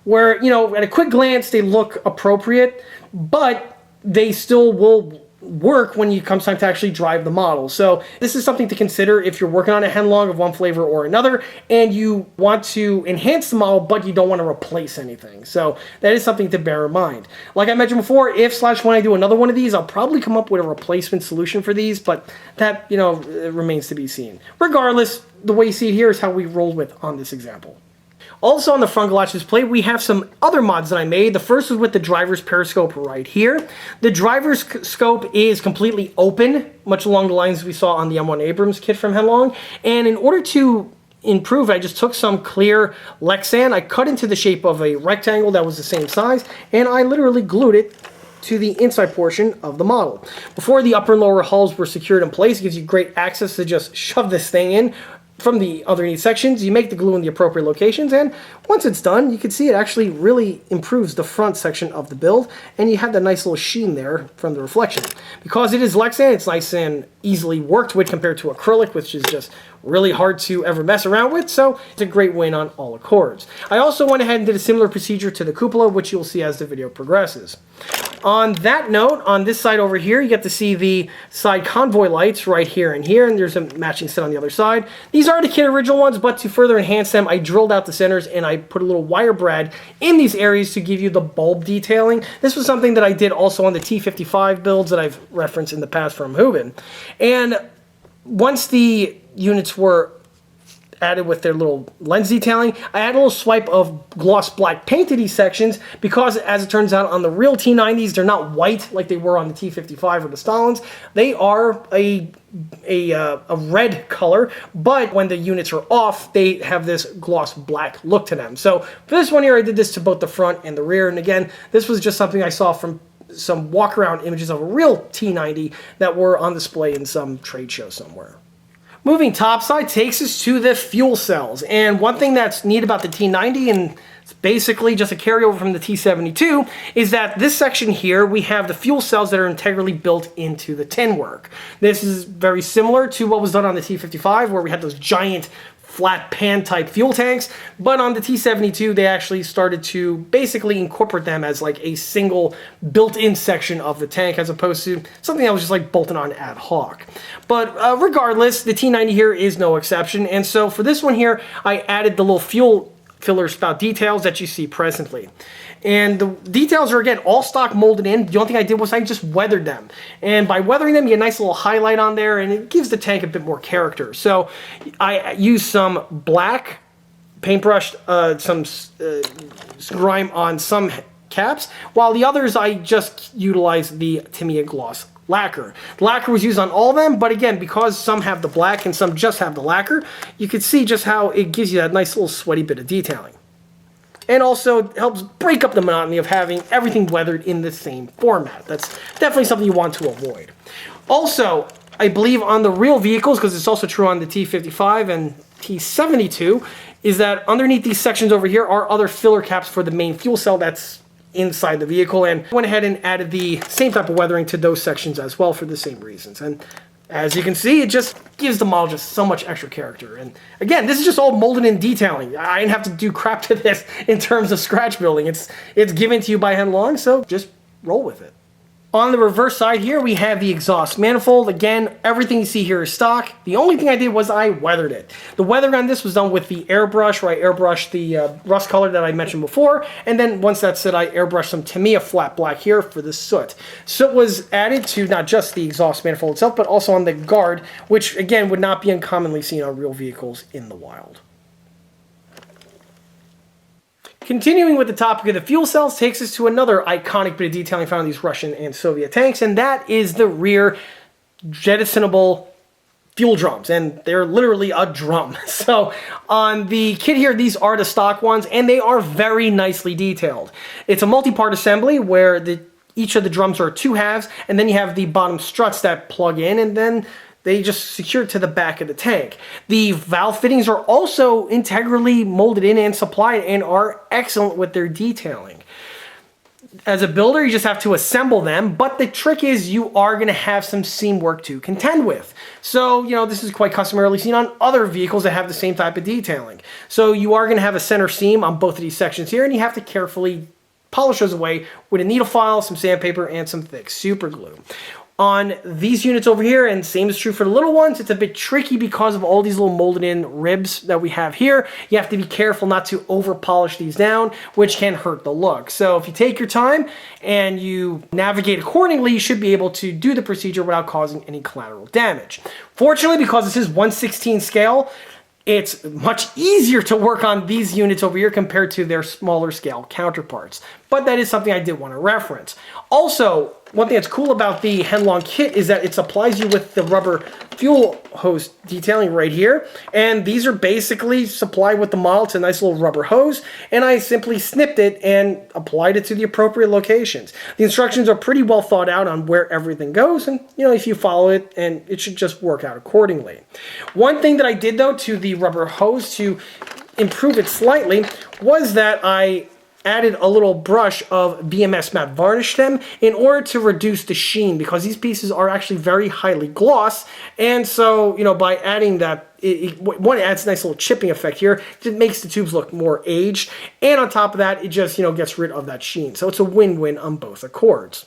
where, you know, at a quick glance, they look appropriate, but they still will work when it comes time to actually drive the model. So this is something to consider if you're working on a Heng of one flavor or another, and you want to enhance the model, but you don't want to replace anything. So that is something to bear in mind. Like I mentioned before, when I do another one of these, I'll probably come up with a replacement solution for these, but that, you know, remains to be seen. Regardless, the way you see it here is how we rolled with on this example. Also on the front glass display, we have some other mods that I made. The first was with the driver's periscope right here. The driver's scope is completely open, much along the lines we saw on the M1 Abrams kit from Heng. And in order to improve, I just took some clear Lexan, I cut into the shape of a rectangle that was the same size, and I literally glued it to the inside portion of the model. Before the upper and lower hulls were secured in place, it gives you great access to just shove this thing in from the underneath sections. You make the glue in the appropriate locations, and once it's done, you can see it actually really improves the front section of the build, and you have that nice little sheen there from the reflection. Because it is Lexan, it's nice and easily worked with compared to acrylic, which is just really hard to ever mess around with, so it's a great win on all accords. I also went ahead and did a similar procedure to the cupola, which you'll see as the video progresses. On that note, on this side over here, you get to see the side convoy lights right here and here, and there's a matching set on the other side. These are the kit original ones, but to further enhance them, I drilled out the centers and I put a little wire brad in these areas to give you the bulb detailing. This was something that I did also on the T55 builds that I've referenced in the past from Hubin. And once the units were added with their little lens detailing, I added a little swipe of gloss black paint to these sections because, as it turns out, on the real T90s, they're not white like they were on the T55 or the Stalins. They are a red color, but when the units are off, they have this gloss black look to them. So for this one here, I did this to both the front and the rear, and again, this was just something I saw from some walk-around images of a real T90 that were on display in some trade show somewhere. Moving topside takes us to the fuel cells, and one thing that's neat about the T90, and it's basically just a carryover from the T72, is that this section here, we have the fuel cells that are integrally built into the tin work. This is very similar to what was done on the T55, where we had those giant flat pan type fuel tanks, but on the T72 they actually started to basically incorporate them as like a single built-in section of the tank as opposed to something that was just like bolted on ad hoc. But regardless, the T90 here is no exception, and so for this one here I added the little fuel filler spout details that you see presently. And the details are, again, all stock molded in. The only thing I did was I just weathered them. And by weathering them, you get a nice little highlight on there, and it gives the tank a bit more character. So I used some black paintbrush, some grime on some caps, while the others I just utilized the Tamiya gloss lacquer. The lacquer was used on all of them, but again, because some have the black and some just have the lacquer, you can see just how it gives you that nice little sweaty bit of detailing. And also helps break up the monotony of having everything weathered in the same format. That's definitely something you want to avoid. Also, I believe on the real vehicles, because it's also true on the T55 and T72, is that underneath these sections over here are other filler caps for the main fuel cell that's inside the vehicle, and went ahead and added the same type of weathering to those sections as well for the same reasons. And as you can see, it just gives the model just so much extra character. And again, this is just all molded in detailing. I didn't have to do crap to this in terms of scratch building. It's given to you by Heng, so just roll with it. On the reverse side here, we have the exhaust manifold. Again, everything you see here is stock. The only thing I did was I weathered it. The weathering on this was done with the airbrush, where I airbrushed the rust color that I mentioned before, and then once that's set, I airbrushed some Tamiya flat black here for the soot. Soot was added to not just the exhaust manifold itself, but also on the guard, which again would not be uncommonly seen on real vehicles in the wild. Continuing with the topic of the fuel cells takes us to another iconic bit of detailing found in these Russian and Soviet tanks, and that is the rear jettisonable fuel drums, and they're literally a drum. So on the kit here, these are the stock ones, and they are very nicely detailed. It's a multi-part assembly where each of the drums are two halves, and then you have the bottom struts that plug in, and then they just secure it to the back of the tank. The valve fittings are also integrally molded in and supplied and are excellent with their detailing. As a builder, you just have to assemble them, but the trick is you are going to have some seam work to contend with. So, you know, this is quite customarily seen on other vehicles that have the same type of detailing. So you are going to have a center seam on both of these sections here, and you have to carefully polish those away with a needle file, some sandpaper, and some thick super glue. On these units over here, and same is true for the little ones, it's a bit tricky because of all these little molded in ribs that we have here. You have to be careful not to over polish these down, which can hurt the look. So if you take your time and you navigate accordingly, you should be able to do the procedure without causing any collateral damage. Fortunately, because this is 1/16 scale, It's much easier to work on these units over here compared to their smaller scale counterparts. But that is something I did want to reference. Also, one thing that's cool about the Henlong kit is that it supplies you with the rubber fuel hose detailing right here. And these are basically supplied with the model. It's a nice little rubber hose. And I simply snipped it and applied it to the appropriate locations. The instructions are pretty well thought out on where everything goes. And, you know, if you follow it, and it should just work out accordingly. One thing that I did, though, to the rubber hose to improve it slightly was that I added a little brush of BMS matte varnish them in order to reduce the sheen, because these pieces are actually very highly gloss. And so, you know, by adding that, it adds a nice little chipping effect here. It makes the tubes look more aged. And on top of that, it just, you know, gets rid of that sheen. So it's a win-win on both accords.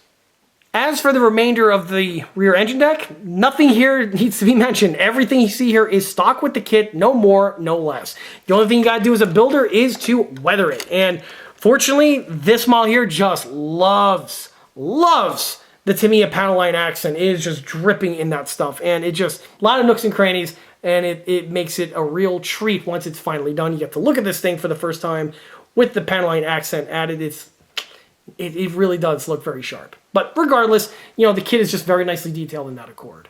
As for the remainder of the rear engine deck, nothing here needs to be mentioned. Everything you see here is stock with the kit, no more, no less. The only thing you gotta do as a builder is to weather it. And fortunately, this model here just loves the Tamiya panel line accent. It is just dripping in that stuff. And it just, a lot of nooks and crannies, and it makes it a real treat once it's finally done. You get to look at this thing for the first time with the panel line accent added. It really does look very sharp. But regardless, you know, the kit is just very nicely detailed in that accord.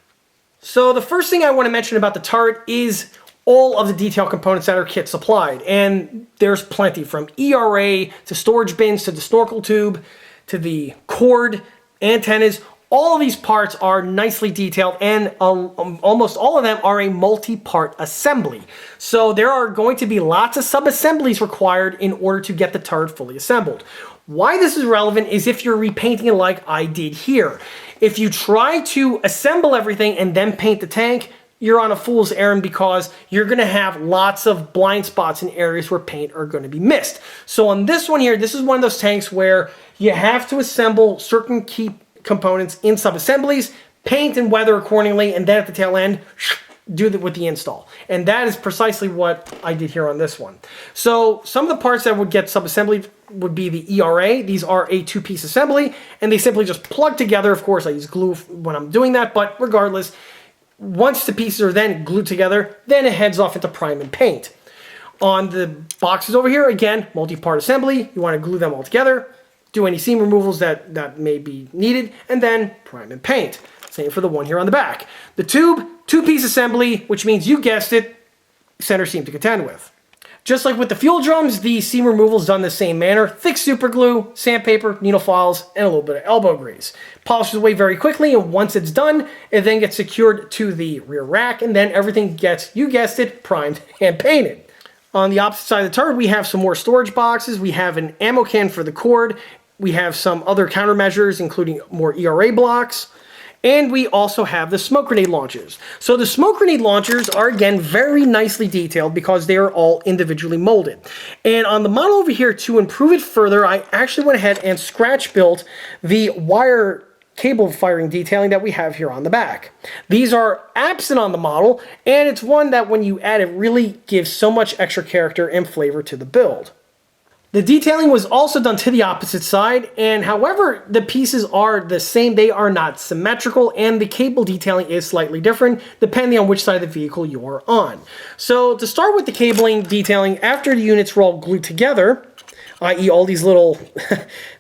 So the first thing I want to mention about the turret is all of the detail components that are kit supplied. And there's plenty, from ERA to storage bins to the snorkel tube to the cord, antennas. All of these parts are nicely detailed, and almost all of them are a multi-part assembly. So there are going to be lots of sub-assemblies required in order to get the turret fully assembled. Why this is relevant is if you're repainting it like I did here. If you try to assemble everything and then paint the tank, you're on a fool's errand, because you're going to have lots of blind spots in areas where paint are going to be missed. So on this one here, this is one of those tanks where you have to assemble certain key components in sub-assemblies, paint and weather accordingly, and then at the tail end, do that with the install. And that is precisely what I did here on this one. So some of the parts that would get sub-assembled would be the ERA. These are a two-piece assembly, and they simply just plug together. Of course, I use glue when I'm doing that, but regardless, once the pieces are then glued together, then it heads off into prime and paint. On the boxes over here, again, multi-part assembly. You want to glue them all together, do any seam removals that may be needed, and then prime and paint. Same for the one here on the back. The tube, two-piece assembly, which means, you guessed it, center seam to contend with. Just like with the fuel drums, the seam removal is done the same manner. Thick super glue, sandpaper, needle files, and a little bit of elbow grease. Polishes away very quickly, and once it's done, it then gets secured to the rear rack, and then everything gets, you guessed it, primed and painted. On the opposite side of the turret, we have some more storage boxes. We have an ammo can for the cord. We have some other countermeasures, including more ERA blocks. And we also have the smoke grenade launchers. So the smoke grenade launchers are, again, very nicely detailed because they are all individually molded. And on the model over here, to improve it further, I actually went ahead and scratch built the wire cable firing detailing that we have here on the back. These are absent on the model, and it's one that when you add it really gives so much extra character and flavor to the build. The detailing was also done to the opposite side, and however the pieces are the same, they are not symmetrical, and the cable detailing is slightly different depending on which side of the vehicle you are on. So to start with the cabling detailing, after the units were all glued together, i.e. all these little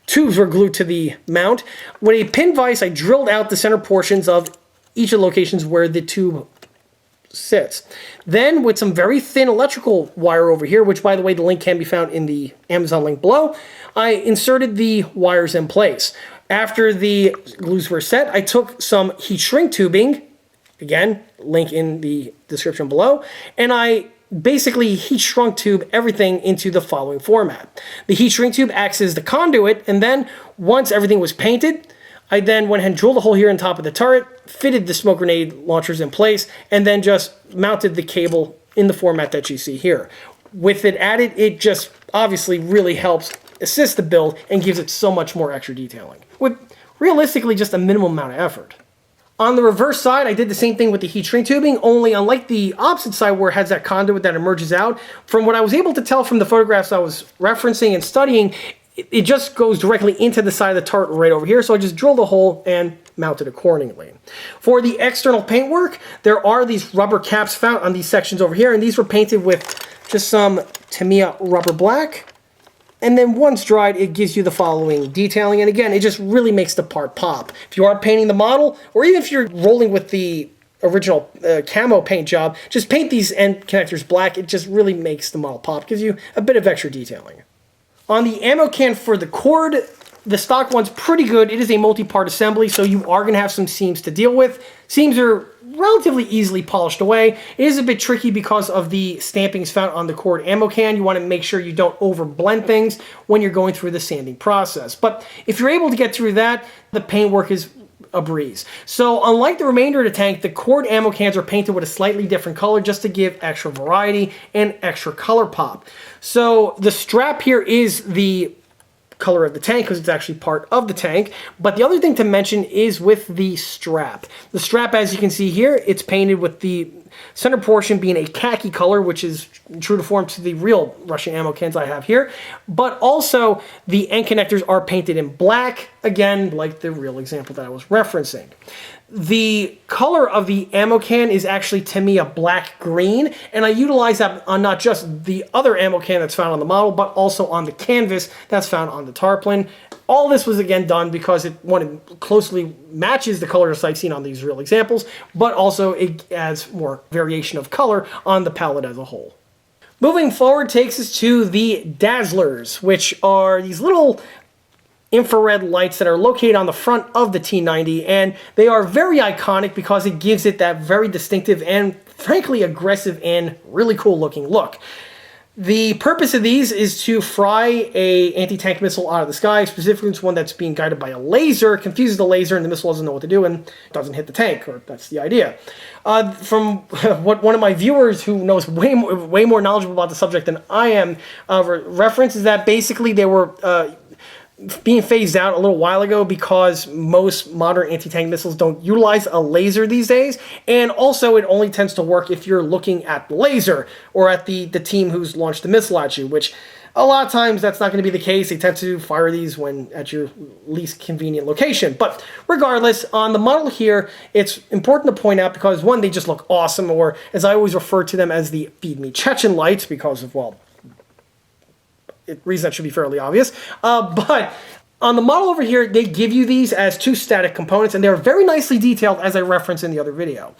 tubes were glued to the mount, with a pin vise I drilled out the center portions of each of the locations where the tube sits. Then with some very thin electrical wire over here, which by the way the link can be found in the Amazon link below, I inserted the wires in place. After the glues were set, I took some heat shrink tubing, again link in the description below, and I basically heat shrunk tube everything into the following format. The heat shrink tube acts as the conduit, and then once everything was painted, I then went ahead and drilled a hole here on top of the turret, fitted the smoke grenade launchers in place, and then just mounted the cable in the format that you see here. With it added, it just obviously really helps assist the build and gives it so much more extra detailing, with realistically just a minimum amount of effort. On the reverse side, I did the same thing with the heat shrink tubing, only unlike the opposite side where it has that conduit that emerges out, from what I was able to tell from the photographs I was referencing and studying, it just goes directly into the side of the turret right over here. So I just drilled a hole and mounted accordingly. For the external paintwork, there are these rubber caps found on these sections over here, and these were painted with just some Tamiya rubber black. And then once dried, it gives you the following detailing. And again, it just really makes the part pop. If you are painting the model, or even if you're rolling with the original camo paint job, just paint these end connectors black. It just really makes the model pop, gives you a bit of extra detailing. On the ammo can for the cord, the stock one's pretty good. It is a multi-part assembly, so you are going to have some seams to deal with. Seams are relatively easily polished away. It is a bit tricky because of the stampings found on the cord ammo can. You want to make sure you don't over blend things when you're going through the sanding process. But if you're able to get through that, the paintwork is a breeze. So unlike the remainder of the tank, the cord ammo cans are painted with a slightly different color just to give extra variety and extra color pop. So the strap here is the color of the tank because it's actually part of the tank. But the other thing to mention is with the strap. The strap, as you can see here, it's painted with the center portion being a khaki color, which is true to form to the real Russian ammo cans I have here. But also the end connectors are painted in black, again, like the real example that I was referencing. The color of the ammo can is actually Tamiya black green, and I utilize that on not just the other ammo can that's found on the model, but also on the canvas that's found on the tarpaulin. All this was again done because it closely matches the colors I've seen on these real examples, but also it adds more variation of color on the palette as a whole. Moving forward takes us to the Dazzlers, which are these little infrared lights that are located on the front of the T90, and they are very iconic because it gives it that very distinctive and frankly aggressive and really cool looking look. The purpose of these is to fry a anti-tank missile out of the sky, specifically it's one that's being guided by a laser, confuses the laser and the missile doesn't know what to do and doesn't hit the tank, or that's the idea. From what one of my viewers who knows way more knowledgeable about the subject than I am reference is that basically they were being phased out a little while ago because most modern anti-tank missiles don't utilize a laser these days, and also it only tends to work if you're looking at the laser or at the team who's launched the missile at you, which a lot of times that's not going to be the case. They tend to fire these when at your least convenient location. But regardless, on the model here, it's important to point out because one, they just look awesome, or as I always refer to them as the Feed Me Chechen lights because of, well, reason that should be fairly obvious. But on the model over here, they give you these as two static components, and they're very nicely detailed, as I referenced in the other video.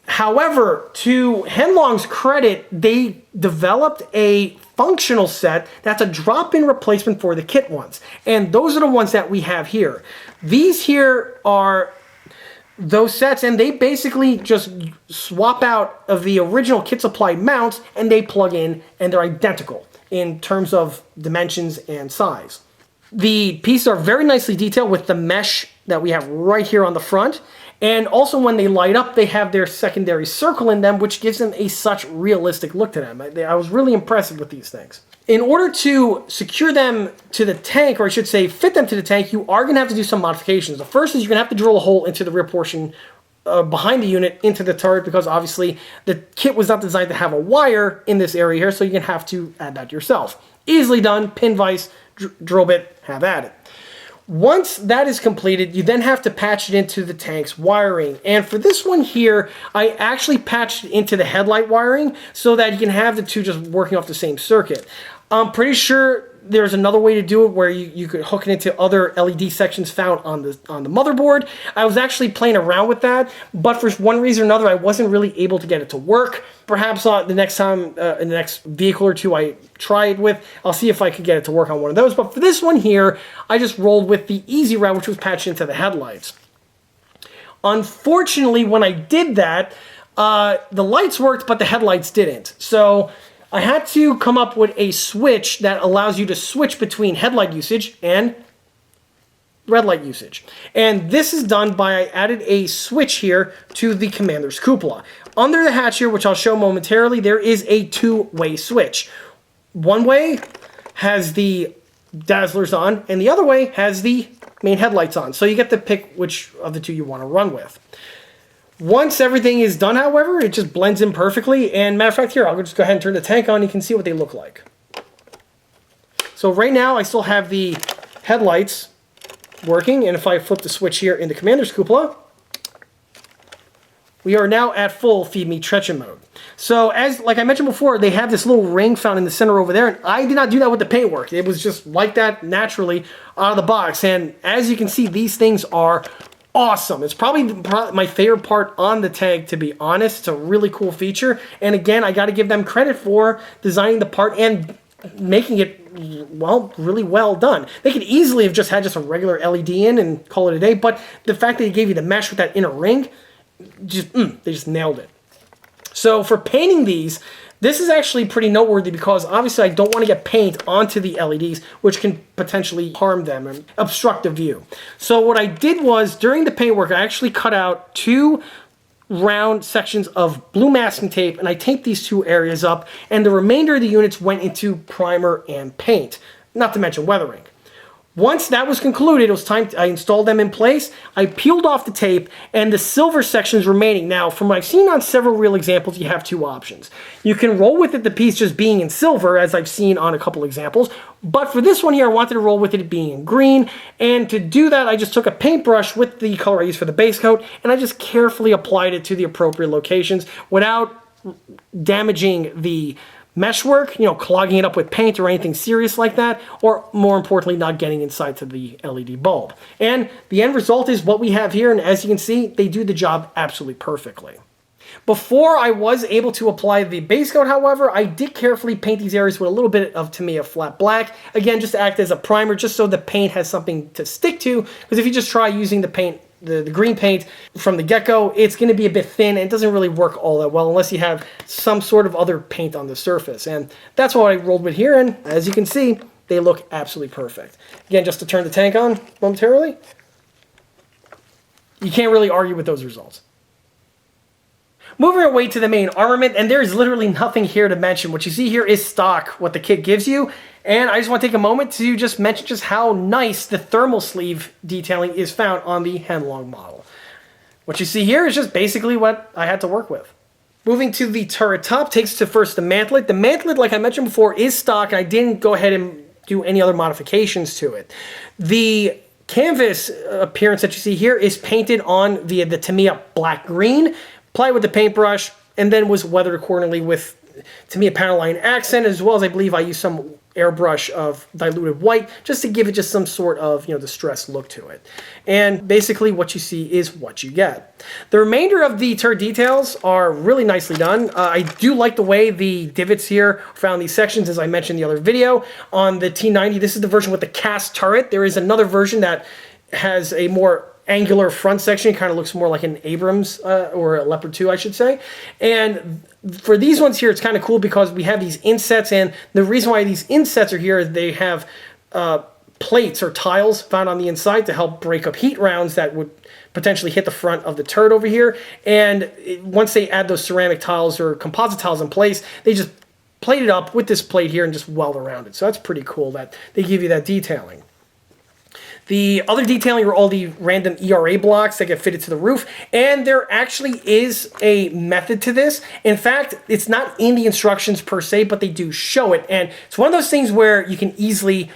However, to Henlong's credit, they developed a functional set that's a drop-in replacement for the kit ones. And those are the ones that we have here. These here are those sets, and they basically just swap out of the original kit supply mounts, and they plug in, and they're identical in terms of dimensions and size. The pieces are very nicely detailed with the mesh that we have right here on the front. And also when they light up, they have their secondary circle in them, which gives them a such realistic look to them. I was really impressed with these things. In order to secure them to the tank, or I should say fit them to the tank, you are going to have to do some modifications. The first is you're going to have to drill a hole into the rear portion behind the unit into the turret, because obviously the kit was not designed to have a wire in this area here, so you're going to have to add that yourself. Easily done, pin vise, drill bit, have at it. Once that is completed, you then have to patch it into the tank's wiring. And for this one here, I actually patched it into the headlight wiring so that you can have the two just working off the same circuit. I'm pretty sure there's another way to do it where you could hook it into other LED sections found on the motherboard. I was actually playing around with that, but for one reason or another, I wasn't really able to get it to work. Perhaps the next time, in the next vehicle or two I try it with, I'll see if I could get it to work on one of those. But for this one here, I just rolled with the easy route, which was patched into the headlights. Unfortunately, when I did that, the lights worked, but the headlights didn't. So I had to come up with a switch that allows you to switch between headlight usage and red light usage. And this is done by I added a switch here to the commander's cupola. Under the hatch here, which I'll show momentarily, there is a two-way switch. One way has the Dazzlers on, and the other way has the main headlights on. So you get to pick which of the two you want to run with. Once everything is done, however, it just blends in perfectly. And matter of fact, here, I'll just go ahead and turn the tank on. You can see what they look like. So right now I still have the headlights working, and if I flip the switch here in the Commander's cupola, we are now at full feed me Trechin mode. So like I mentioned before, they have this little ring found in the center over there, and I did not do that with the paintwork. It was just like that naturally out of the box. And as you can see, these things are awesome. It's probably my favorite part on the tank, to be honest. It's a really cool feature. And again, I got to give them credit for designing the part and making it, well, really well done. They could easily have just had a regular LED in and call it a day, but the fact that they gave you the mesh with that inner ring, they just nailed it. So for painting these, this is actually pretty noteworthy because obviously I don't want to get paint onto the LEDs, which can potentially harm them and obstruct the view. So what I did was, during the paintwork, I actually cut out 2 round sections of blue masking tape, and I taped these 2 areas up, and the remainder of the units went into primer and paint, not to mention weathering. Once that was concluded, it was time I installed them in place. I peeled off the tape, and the silver sections remaining. Now, from what I've seen on several real examples, you have 2 options. You can roll with it, the piece just being in silver, as I've seen on a couple examples. But for this one here, I wanted to roll with it being in green. And to do that, I just took a paintbrush with the color I used for the base coat, and I just carefully applied it to the appropriate locations without damaging the meshwork, clogging it up with paint or anything serious like that, or more importantly, not getting inside to the LED bulb. And the end result is what we have here, and as you can see, they do the job absolutely perfectly. Before I was able to apply the base coat, however, I did carefully paint these areas with a little bit of Tamiya flat black, again, just to act as a primer, just so the paint has something to stick to, because if you just try using the paint, the green paint from the get-go, it's going to be a bit thin and it doesn't really work all that well unless you have some sort of other paint on the surface. And that's what I rolled with here, and as you can see, they look absolutely perfect. Again, just to turn the tank on momentarily, you can't really argue with those results. Moving away to the main armament, and there is literally nothing here to mention. What you see here is stock, what the kit gives you. And I just want to take a moment to just mention just how nice the thermal sleeve detailing is found on the Heng model. What you see here is just basically what I had to work with. Moving to the turret top takes us to first the mantlet. The mantlet, like I mentioned before, is stock, and I didn't go ahead and do any other modifications to it. The canvas appearance that you see here is painted on via the Tamiya black-green, applied with the paintbrush, and then was weathered accordingly with Tamiya panel line accent, as well as I believe I used some airbrush of diluted white just to give it just some sort of distressed look to it. And basically what you see is what you get. The remainder of the turret details are really nicely done. I do like the way the divots here found these sections, as I mentioned in the other video. On the T90, this is the version with the cast turret. There is another version that has a more angular front section. It kind of looks more like an Abrams or a Leopard 2, I should say. And for these ones here, it's kind of cool because we have these insets, and the reason why these insets are here is they have plates or tiles found on the inside to help break up heat rounds that would potentially hit the front of the turret over here. And once they add those ceramic tiles or composite tiles in place, they just plate it up with this plate here and just weld around it. So that's pretty cool that they give you that detailing. The other detailing are all the random ERA blocks that get fitted to the roof, and there actually is a method to this. In fact, it's not in the instructions per se, but they do show it, and it's one of those things where you can easily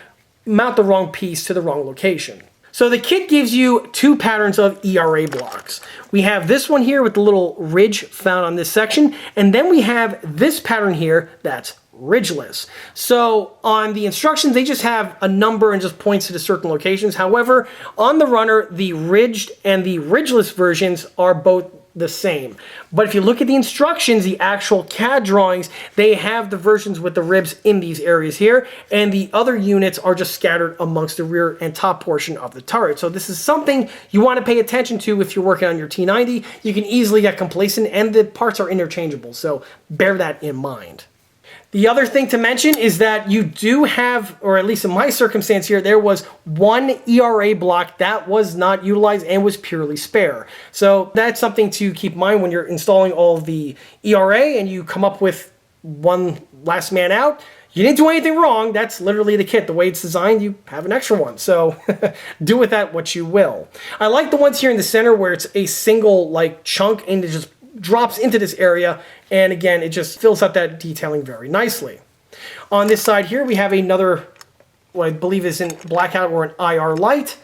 mount the wrong piece to the wrong location. So the kit gives you 2 patterns of ERA blocks. We have this one here with the little ridge found on this section, and then we have this pattern here that's ridgeless. So on the instructions, they just have a number and just points to the certain locations. However, on the runner, the ridged and the ridgeless versions are both the same. But if you look at the instructions, the actual CAD drawings, they have the versions with the ribs in these areas here, and the other units are just scattered amongst the rear and top portion of the turret. So this is something you want to pay attention to if you're working on your T90. You can easily get complacent, and the parts are interchangeable, so bear that in mind. The other thing to mention is that you do have, or at least in my circumstance here, there was 1 ERA block that was not utilized and was purely spare. So that's something to keep in mind when you're installing all of the ERA and you come up with one last man out. You didn't do anything wrong. That's literally the kit. The way it's designed, you have an extra one. So do with that what you will. I like the ones here in the center where it's a single chunk and it just drops into this area, and again, it just fills out that detailing very nicely. On this side here, we have another what I believe is in blackout or an IR light.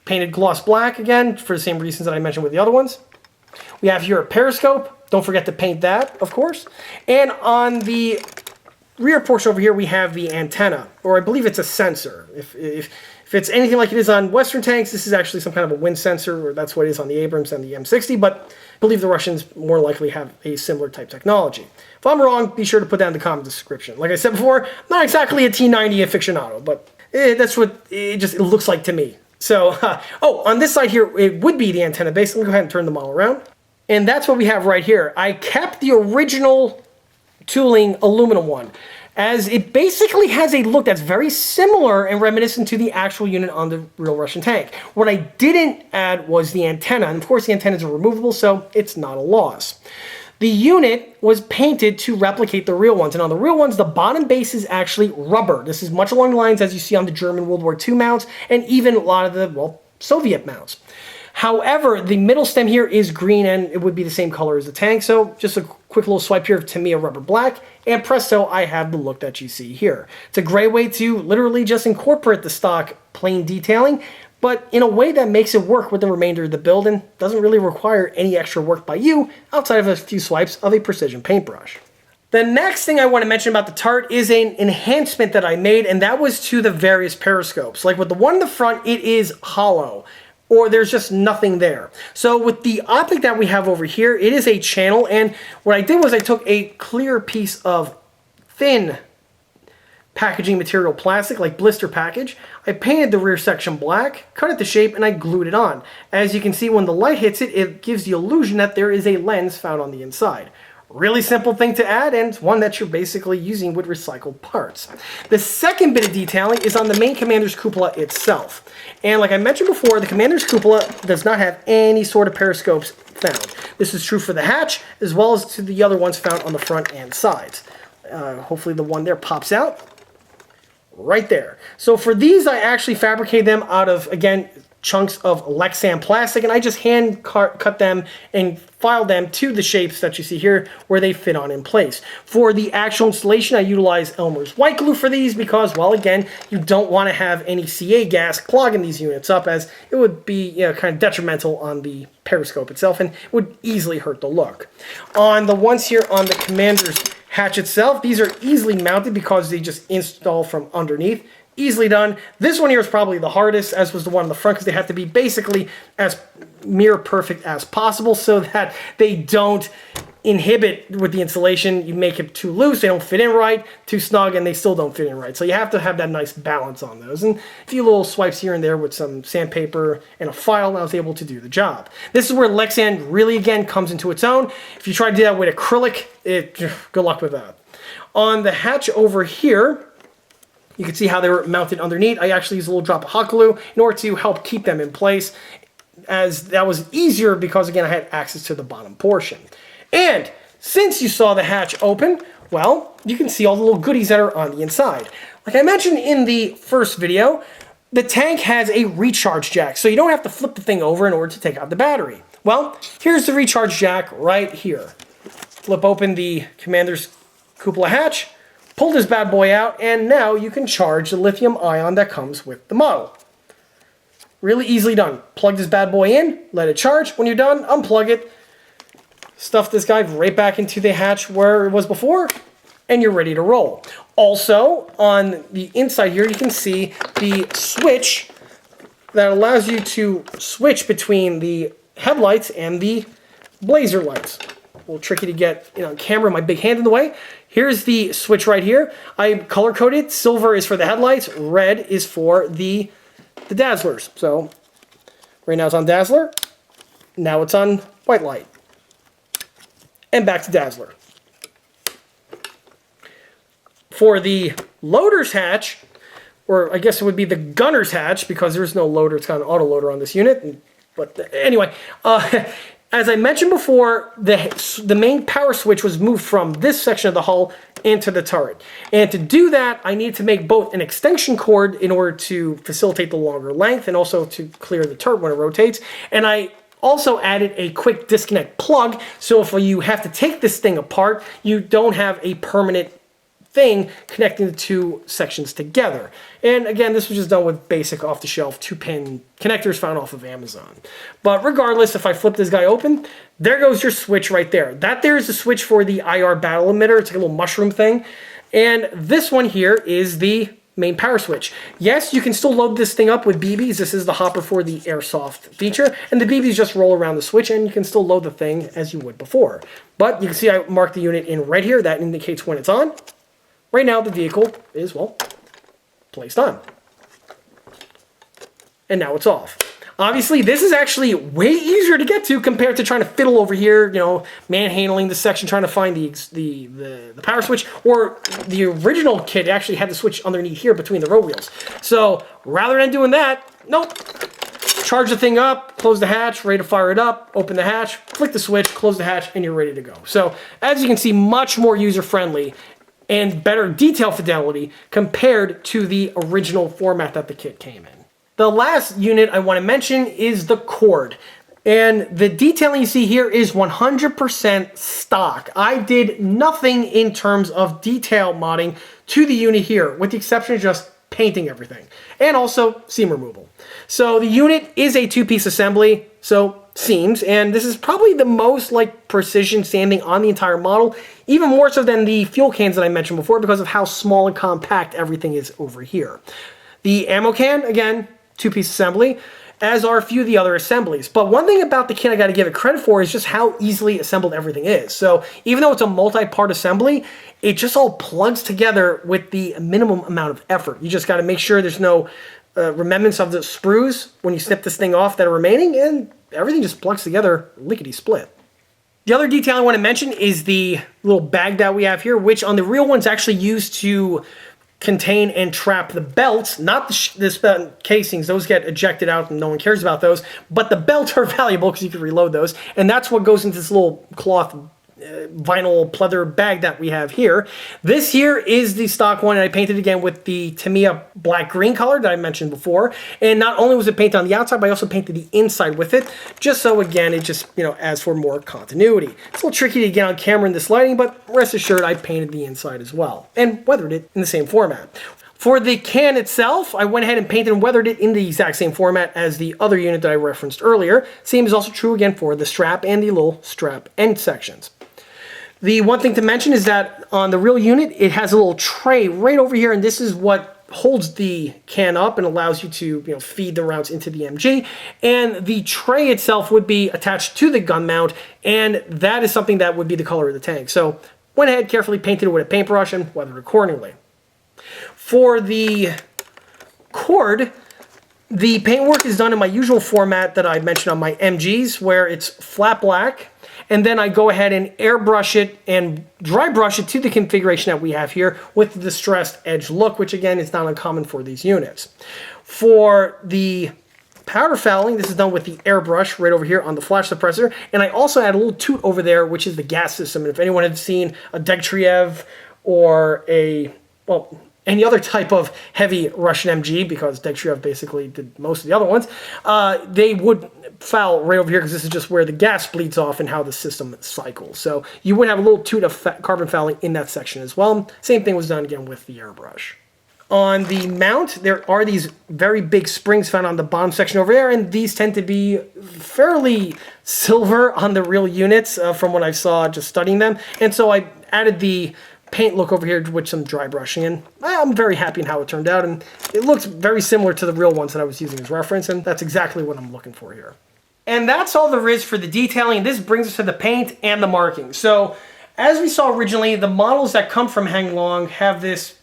Painted gloss black again, for the same reasons that I mentioned with the other ones. We have here a periscope. Don't forget to paint that, of course. And on the rear portion over here, we have the antenna, or I believe it's a sensor. If it's anything like it is on Western tanks, this is actually some kind of a wind sensor, or that's what it is on the Abrams and the M60, but I believe the Russians more likely have a similar type technology. If I'm wrong, be sure to put down in the comment description. Like I said before, not exactly a T90 aficionado, but that's what it looks like to me. So, oh, on this side here, it would be the antenna base. Let me go ahead and turn the model around. And that's what we have right here. I kept the original tooling aluminum one, as it basically has a look that's very similar and reminiscent to the actual unit on the real Russian tank. What I didn't add was the antenna, and of course the antennas are removable, so it's not a loss. The unit was painted to replicate the real ones, and on the real ones, the bottom base is actually rubber. This is much along the lines as you see on the German World War II mounts, and even a lot of the, well, Soviet mounts. However, the middle stem here is green, and it would be the same color as the tank, so just a quick little swipe here of Tamiya rubber black, and presto, I have the look that you see here. It's a great way to literally just incorporate the stock plain detailing, but in a way that makes it work with the remainder of the build and doesn't really require any extra work by you outside of a few swipes of a precision paintbrush. The next thing I want to mention about the turret is an enhancement that I made, and that was to the various periscopes. Like with the one in the front, it is hollow, or there's just nothing there. So with the optic that we have over here, it is a channel, and what I did was I took a clear piece of thin packaging material plastic, like blister package. I painted the rear section black, cut it to shape, and I glued it on. As you can see, when the light hits it, it gives the illusion that there is a lens found on the inside. Really simple thing to add, and one that you're basically using with recycled parts. The second bit of detailing is on the main commander's cupola itself. And like I mentioned before, the commander's cupola does not have any sort of periscopes found. This is true for the hatch, as well as to the other ones found on the front and sides. Hopefully the one there pops out. Right there. So for these, I actually fabricated them out of, again, chunks of Lexan plastic, and I just hand cut them and filed them to the shapes that you see here where they fit on in place. For the actual installation, I utilize Elmer's white glue for these because, well, again, you don't want to have any CA gas clogging these units up, as it would be, you know, kind of detrimental on the periscope itself and would easily hurt the look. On the ones here on the commander's hatch itself, these are easily mounted because they just install from underneath. Easily done. This one here is probably the hardest, as was the one on the front, because they have to be basically as mirror perfect as possible so that they don't inhibit with the installation. You make it too loose, they don't fit in right, too snug, and they still don't fit in right. So you have to have that nice balance on those. And a few little swipes here and there with some sandpaper and a file, and I was able to do the job. This is where Lexan really, again, comes into its own. If you try to do that with acrylic, good luck with that. On the hatch over here, you can see how they were mounted underneath. I actually used a little drop of hot glue in order to help keep them in place, as that was easier because, again, I had access to the bottom portion. And since you saw the hatch open, well, you can see all the little goodies that are on the inside. Like I mentioned in the first video, the tank has a recharge jack, so you don't have to flip the thing over in order to take out the battery. Well, here's the recharge jack right here. Flip open the commander's cupola hatch, pull this bad boy out, and now you can charge the lithium ion that comes with the model. Really easily done. Plug this bad boy in, let it charge. When you're done, unplug it, stuff this guy right back into the hatch where it was before, and you're ready to roll. Also, on the inside here, you can see the switch that allows you to switch between the headlights and the blazer lights. A little tricky to get on camera, my big hand in the way. Here's the switch right here. I color coded. Silver is for the headlights. Red is for the Dazzlers. So right now it's on Dazzler. Now it's on white light. And back to Dazzler. For the loader's hatch, or I guess it would be the gunner's hatch, because there's no loader. It's got an auto loader on this unit. But anyway, as I mentioned before, the main power switch was moved from this section of the hull into the turret. And to do that, I needed to make both an extension cord in order to facilitate the longer length and also to clear the turret when it rotates. And I also added a quick disconnect plug, so if you have to take this thing apart, you don't have a permanent thing connecting the two sections together. And again, this was just done with basic off-the-shelf 2-pin connectors found off of Amazon. But regardless, if I flip this guy open, there goes your switch right there. That there is the switch for the IR battle emitter. It's like a little mushroom thing. And this one here is the main power switch. Yes, you can still load this thing up with BBs. This is the hopper for the airsoft feature, and the BBs just roll around the switch, and you can still load the thing as you would before. But you can see I marked the unit in red here. That indicates when it's on. Right now, the vehicle is, well, placed on. And now it's off. Obviously, this is actually way easier to get to compared to trying to fiddle over here, you know, manhandling the section, trying to find the power switch, or the original kit actually had the switch underneath here between the row wheels. So rather than doing that, nope. Charge the thing up, close the hatch, ready to fire it up, open the hatch, flick the switch, close the hatch, and you're ready to go. So as you can see, much more user-friendly and better detail fidelity compared to the original format that the kit came in. The last unit I want to mention is the cord. And the detailing you see here is 100% stock. I did nothing in terms of detail modding to the unit here, with the exception of just painting everything. And also seam removal. So the unit is a 2-piece assembly, so seams, and this is probably the most like precision sanding on the entire model, even more so than the fuel cans that I mentioned before because of how small and compact everything is over here. The ammo can, again, 2-piece assembly, as are a few of the other assemblies. But one thing about the kit I got to give it credit for is just how easily assembled everything is. So even though it's a multi-part assembly, it just all plugs together with the minimum amount of effort. You just got to make sure there's no remnants of the sprues when you snip this thing off that are remaining, and everything just plugs together lickety-split. The other detail I want to mention is the little bag that we have here, which on the real one's actually used to contain and trap the belts, not the casings. Those get ejected out and no one cares about those, but the belts are valuable because you can reload those, and that's what goes into this little cloth vinyl pleather bag that we have here. This here is the stock one, and I painted again with the Tamiya black green color that I mentioned before. And not only was it painted on the outside, but I also painted the inside with it, just so again it just, you know, adds for more continuity. It's a little tricky to get on camera in this lighting, but rest assured I painted the inside as well and weathered it in the same format. For the can itself, I went ahead and painted and weathered it in the exact same format as the other unit that I referenced earlier. Same is also true again for the strap and the little strap end sections. The one thing to mention is that on the real unit, it has a little tray right over here, and this is what holds the can up and allows you to, you know, feed the rounds into the MG. And the tray itself would be attached to the gun mount, and that is something that would be the color of the tank. So went ahead, carefully painted it with a paintbrush and weathered accordingly. For the cord, the paintwork is done in my usual format that I mentioned on my MGs, where it's flat black, and then I go ahead and airbrush it and dry brush it to the configuration that we have here with the distressed edge look, which again is not uncommon for these units. For the powder fouling, this is done with the airbrush right over here on the flash suppressor, and I also add a little toot over there, which is the gas system. And if anyone had seen a Degtriev or a, well, any other type of heavy Russian MG, because Degtriev basically did most of the other ones, they would foul right over here because this is just where the gas bleeds off and how the system cycles. So you would have a little toot of carbon fouling in that section as well. Same thing was done again with the airbrush. On the mount, there are these very big springs found on the bottom section over there, and these tend to be fairly silver on the real units from what I saw just studying them. And so I added the paint look over here with some dry brushing, and I'm very happy in how it turned out, and it looks very similar to the real ones that I was using as reference, and that's exactly what I'm looking for here. And that's all there is for the detailing. This brings us to the paint and the marking. So as we saw originally, the models that come from Heng have this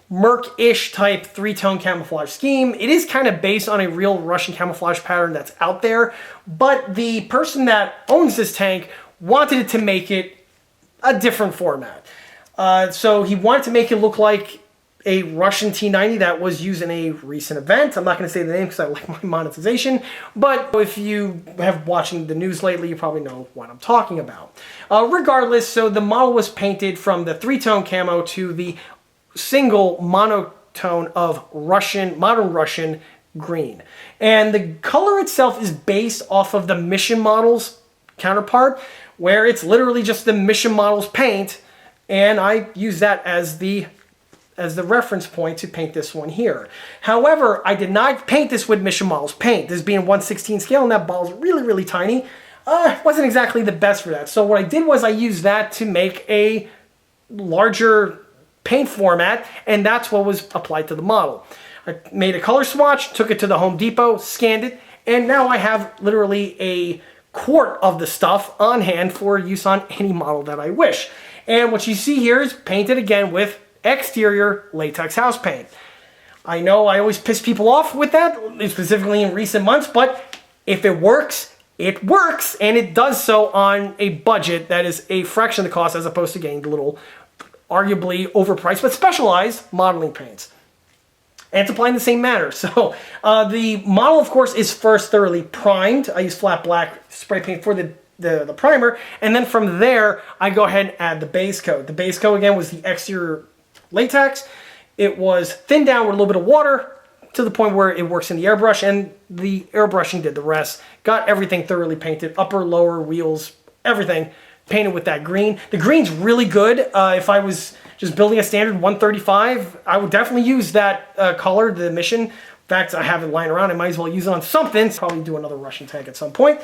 Merc-ish type 3-tone camouflage scheme. It is kind of based on a real Russian camouflage pattern that's out there, but the person that owns this tank wanted it to make it a different format. So he wanted to make it look like a Russian T90 that was used in a recent event. I'm not going to say the name because I like my monetization, but if you have watching the news lately, you probably know what I'm talking about. Regardless, so the model was painted from the 3-tone camo to the single monotone of modern Russian green. And the color itself is based off of the Mission Models counterpart, where it's literally just the Mission Models paint, and I use that as the as the reference point to paint this one here. However, I did not paint this with Mission Models paint. This being 1/16 scale, and that ball is really, really tiny. Wasn't exactly the best for that. So what I did was I used that to make a larger paint format, and that's what was applied to the model. I made a color swatch, took it to the Home Depot, scanned it, and now I have literally a quart of the stuff on hand for use on any model that I wish. And what you see here is painted again with exterior latex house paint. I know I always piss people off with that, specifically in recent months, but if it works, and it does so on a budget that is a fraction of the cost as opposed to getting the little, arguably overpriced, but specialized modeling paints. And it's applied in the same manner. So the model, of course, is first thoroughly primed. I use flat black spray paint for the primer, and then from there, I go ahead and add the base coat. The base coat, again, was the exterior latex. It was thinned down with a little bit of water, to the point where it works in the airbrush, and the airbrushing did the rest. Got everything thoroughly painted, upper, lower, wheels, everything painted with that green. The green's really good. If I was just building a standard 135, I would definitely use that color, the Mission. In fact, I have it lying around. I might as well use it on something. Probably do another Russian tank at some point.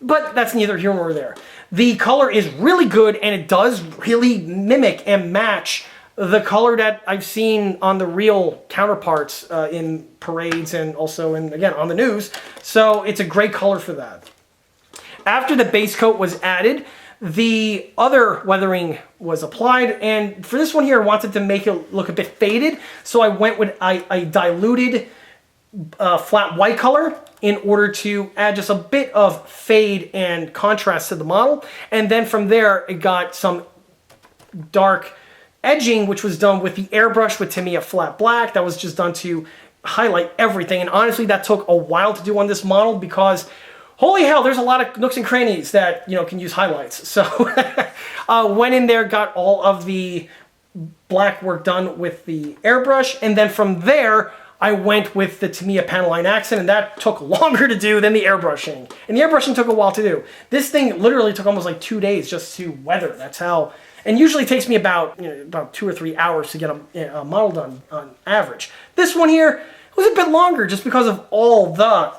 But that's neither here nor there. The color is really good, and it does really mimic and match the color that I've seen on the real counterparts in parades and also again on the news. So it's a great color for that. After the base coat was added, the other weathering was applied, and for this one here I wanted to make it look a bit faded, so I went with a diluted flat white color in order to add just a bit of fade and contrast to the model. And then from there it got some dark edging, which was done with the airbrush with Tamiya flat black. That was just done to highlight everything, and honestly that took a while to do on this model because holy hell, there's a lot of nooks and crannies that can use highlights. So went in there, got all of the black work done with the airbrush, and then from there I went with the Tamiya panel line accent, and that took longer to do than the airbrushing. And the airbrushing took a while to do. This thing literally took almost like 2 days just to weather. That's how. And usually it takes me about 2 or 3 hours to get a model done on average. This one here was a bit longer just because of all the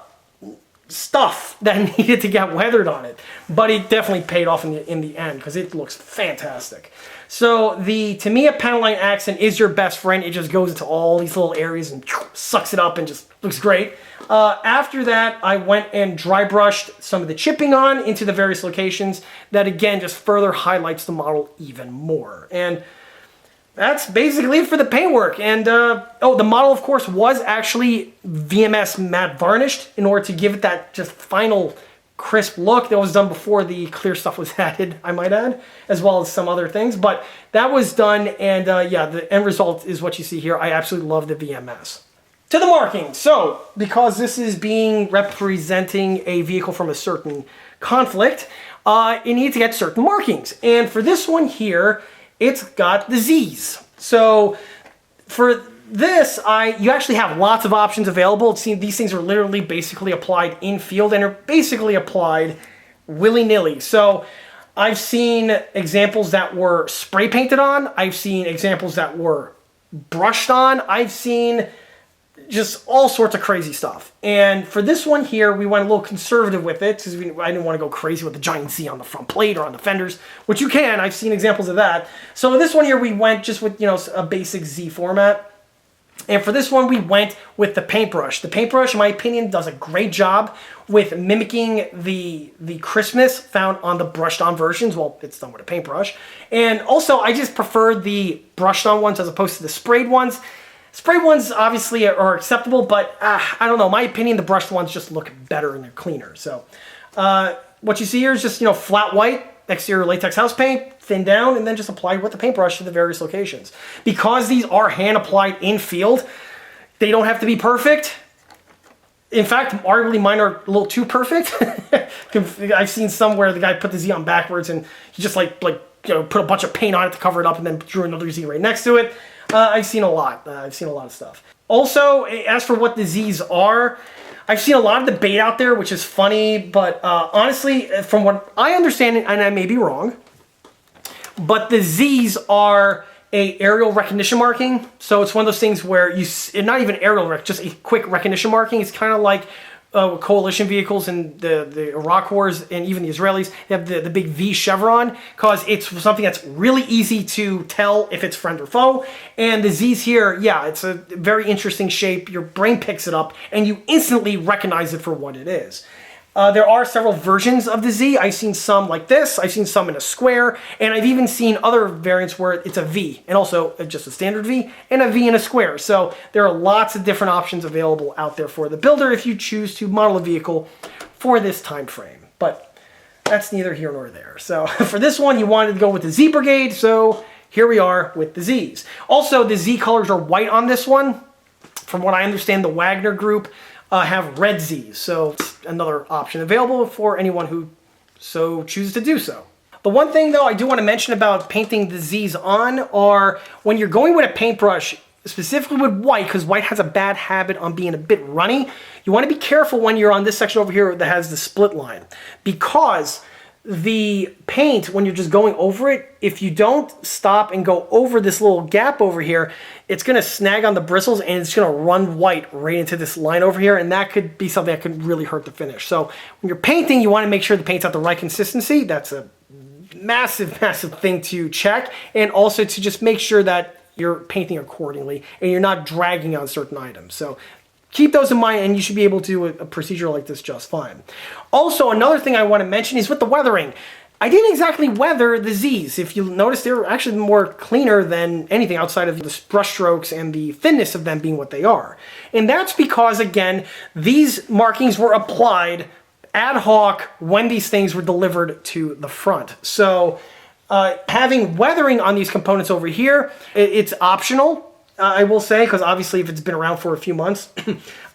stuff that needed to get weathered on it. But it definitely paid off in the end because it looks fantastic. So the Tamiya panel line accent is your best friend. It just goes into all these little areas and sucks it up and just looks great. After that, I went and dry brushed some of the chipping on into the various locations. That again just further highlights the model even more. And that's basically it for the paintwork. And the model, of course, was actually VMS matte varnished in order to give it that just final crisp look. That was done before the clear stuff was added, I might add, as well as some other things. But that was done, and yeah, the end result is what you see here. I absolutely love the VMS. To the marking. So, because this is representing a vehicle from a certain conflict, it needs to get certain markings. And for this one here, it's got the Z's. So for this, you actually have lots of options available. These things are literally basically applied in field and are basically applied willy-nilly. So I've seen examples that were spray painted on. I've seen examples that were brushed on. I've seen just all sorts of crazy stuff. And for this one here, we went a little conservative with it because I didn't want to go crazy with the giant Z on the front plate or on the fenders, which you can. I've seen examples of that. So this one here, we went just with a basic Z format. And for this one, we went with the paintbrush. The paintbrush, in my opinion, does a great job with mimicking the crispness found on the brushed on versions. Well, it's done with a paintbrush. And also, I just prefer the brushed on ones as opposed to the sprayed ones. Sprayed ones obviously are acceptable, but I don't know. In my opinion, the brushed ones just look better and they're cleaner. So what you see here is just flat white exterior latex house paint, thin down, and then just applied with the paintbrush to the various locations. Because these are hand applied in field, they don't have to be perfect. In fact, arguably mine are a little too perfect. I've seen some where the guy put the Z on backwards and he just put a bunch of paint on it to cover it up and then drew another Z right next to it. I've seen a lot. I've seen a lot of stuff. Also, as for what the Z's are, I've seen a lot of debate out there, which is funny, but honestly, from what I understand, and I may be wrong, but the Z's are a aerial recognition marking. So it's one of those things where not even aerial just a quick recognition marking. It's kind of like coalition vehicles and the Iraq wars and even the Israelis. They have the big V chevron because it's something that's really easy to tell if it's friend or foe. And the Z's here, yeah, it's a very interesting shape. Your brain picks it up and you instantly recognize it for what it is. There are several versions of the Z. I've seen some like this, I've seen some in a square, and I've even seen other variants where it's a V, and also just a standard V, and a V in a square. So there are lots of different options available out there for the builder if you choose to model a vehicle for this time frame. But that's neither here nor there. So for this one, you wanted to go with the Z Brigade, so here we are with the Zs. Also, the Z colors are white on this one. From what I understand, the Wagner group have red Zs, so it's another option available for anyone who so chooses to do so. The one thing though I do want to mention about painting the Zs on are when you're going with a paintbrush, specifically with white, because white has a bad habit on being a bit runny, you want to be careful when you're on this section over here that has the split line, because the paint, when you're just going over it, if you don't stop and go over this little gap over here, it's going to snag on the bristles and it's going to run white right into this line over here, and that could be something that could really hurt the finish. So when you're painting, you want to make sure the paint's at the right consistency. That's a massive, massive thing to check, and also to just make sure that you're painting accordingly and you're not dragging on certain items. So keep those in mind and you should be able to do a procedure like this just fine. Also, another thing I want to mention is with the weathering. I didn't exactly weather the Zs. If you notice, they're actually more cleaner than anything outside of the brush strokes and the thinness of them being what they are. And that's because, again, these markings were applied ad hoc when these things were delivered to the front. So having weathering on these components over here, it's optional. I will say, because obviously if it's been around for a few months,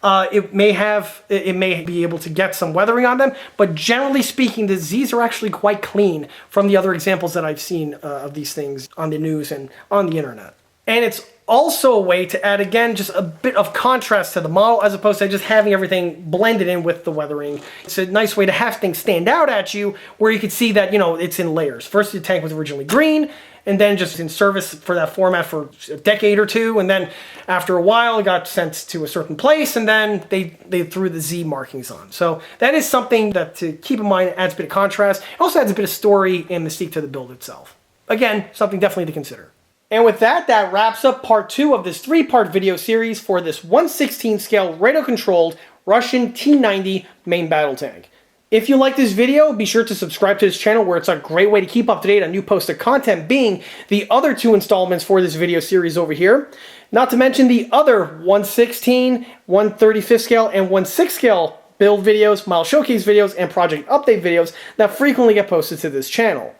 it may be able to get some weathering on them, but generally speaking, the Zs are actually quite clean from the other examples that I've seen of these things on the news and on the internet. And it's also a way to add, again, just a bit of contrast to the model as opposed to just having everything blended in with the weathering. It's a nice way to have things stand out at you where you can see that, you know, it's in layers. First, the tank was originally green, and then just in service for that format for a decade or two, and then after a while it got sent to a certain place, and then they threw the Z markings on. So that is something that to keep in mind. It adds a bit of contrast. It also adds a bit of story and mystique to the build itself. Again, something definitely to consider. And with that, that wraps up part 2 of this 3-part video series for this 1/16 scale radio-controlled Russian T90 main battle tank. If you like this video, be sure to subscribe to this channel where it's a great way to keep up to date on new posted content, being the other 2 installments for this video series over here. Not to mention the other 1/16, 1/35 scale, and 1/6 scale build videos, model showcase videos, and project update videos that frequently get posted to this channel.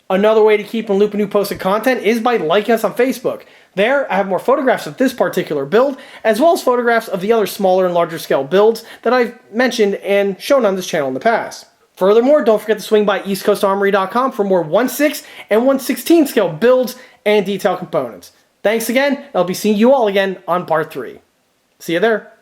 Another way to keep in loop of new posted content is by liking us on Facebook. There, I have more photographs of this particular build, as well as photographs of the other smaller and larger scale builds that I've mentioned and shown on this channel in the past. Furthermore, don't forget to swing by eastcoastarmory.com for more 1/6 and 1/16 scale builds and detail components. Thanks again, I'll be seeing you all again on part 3. See you there.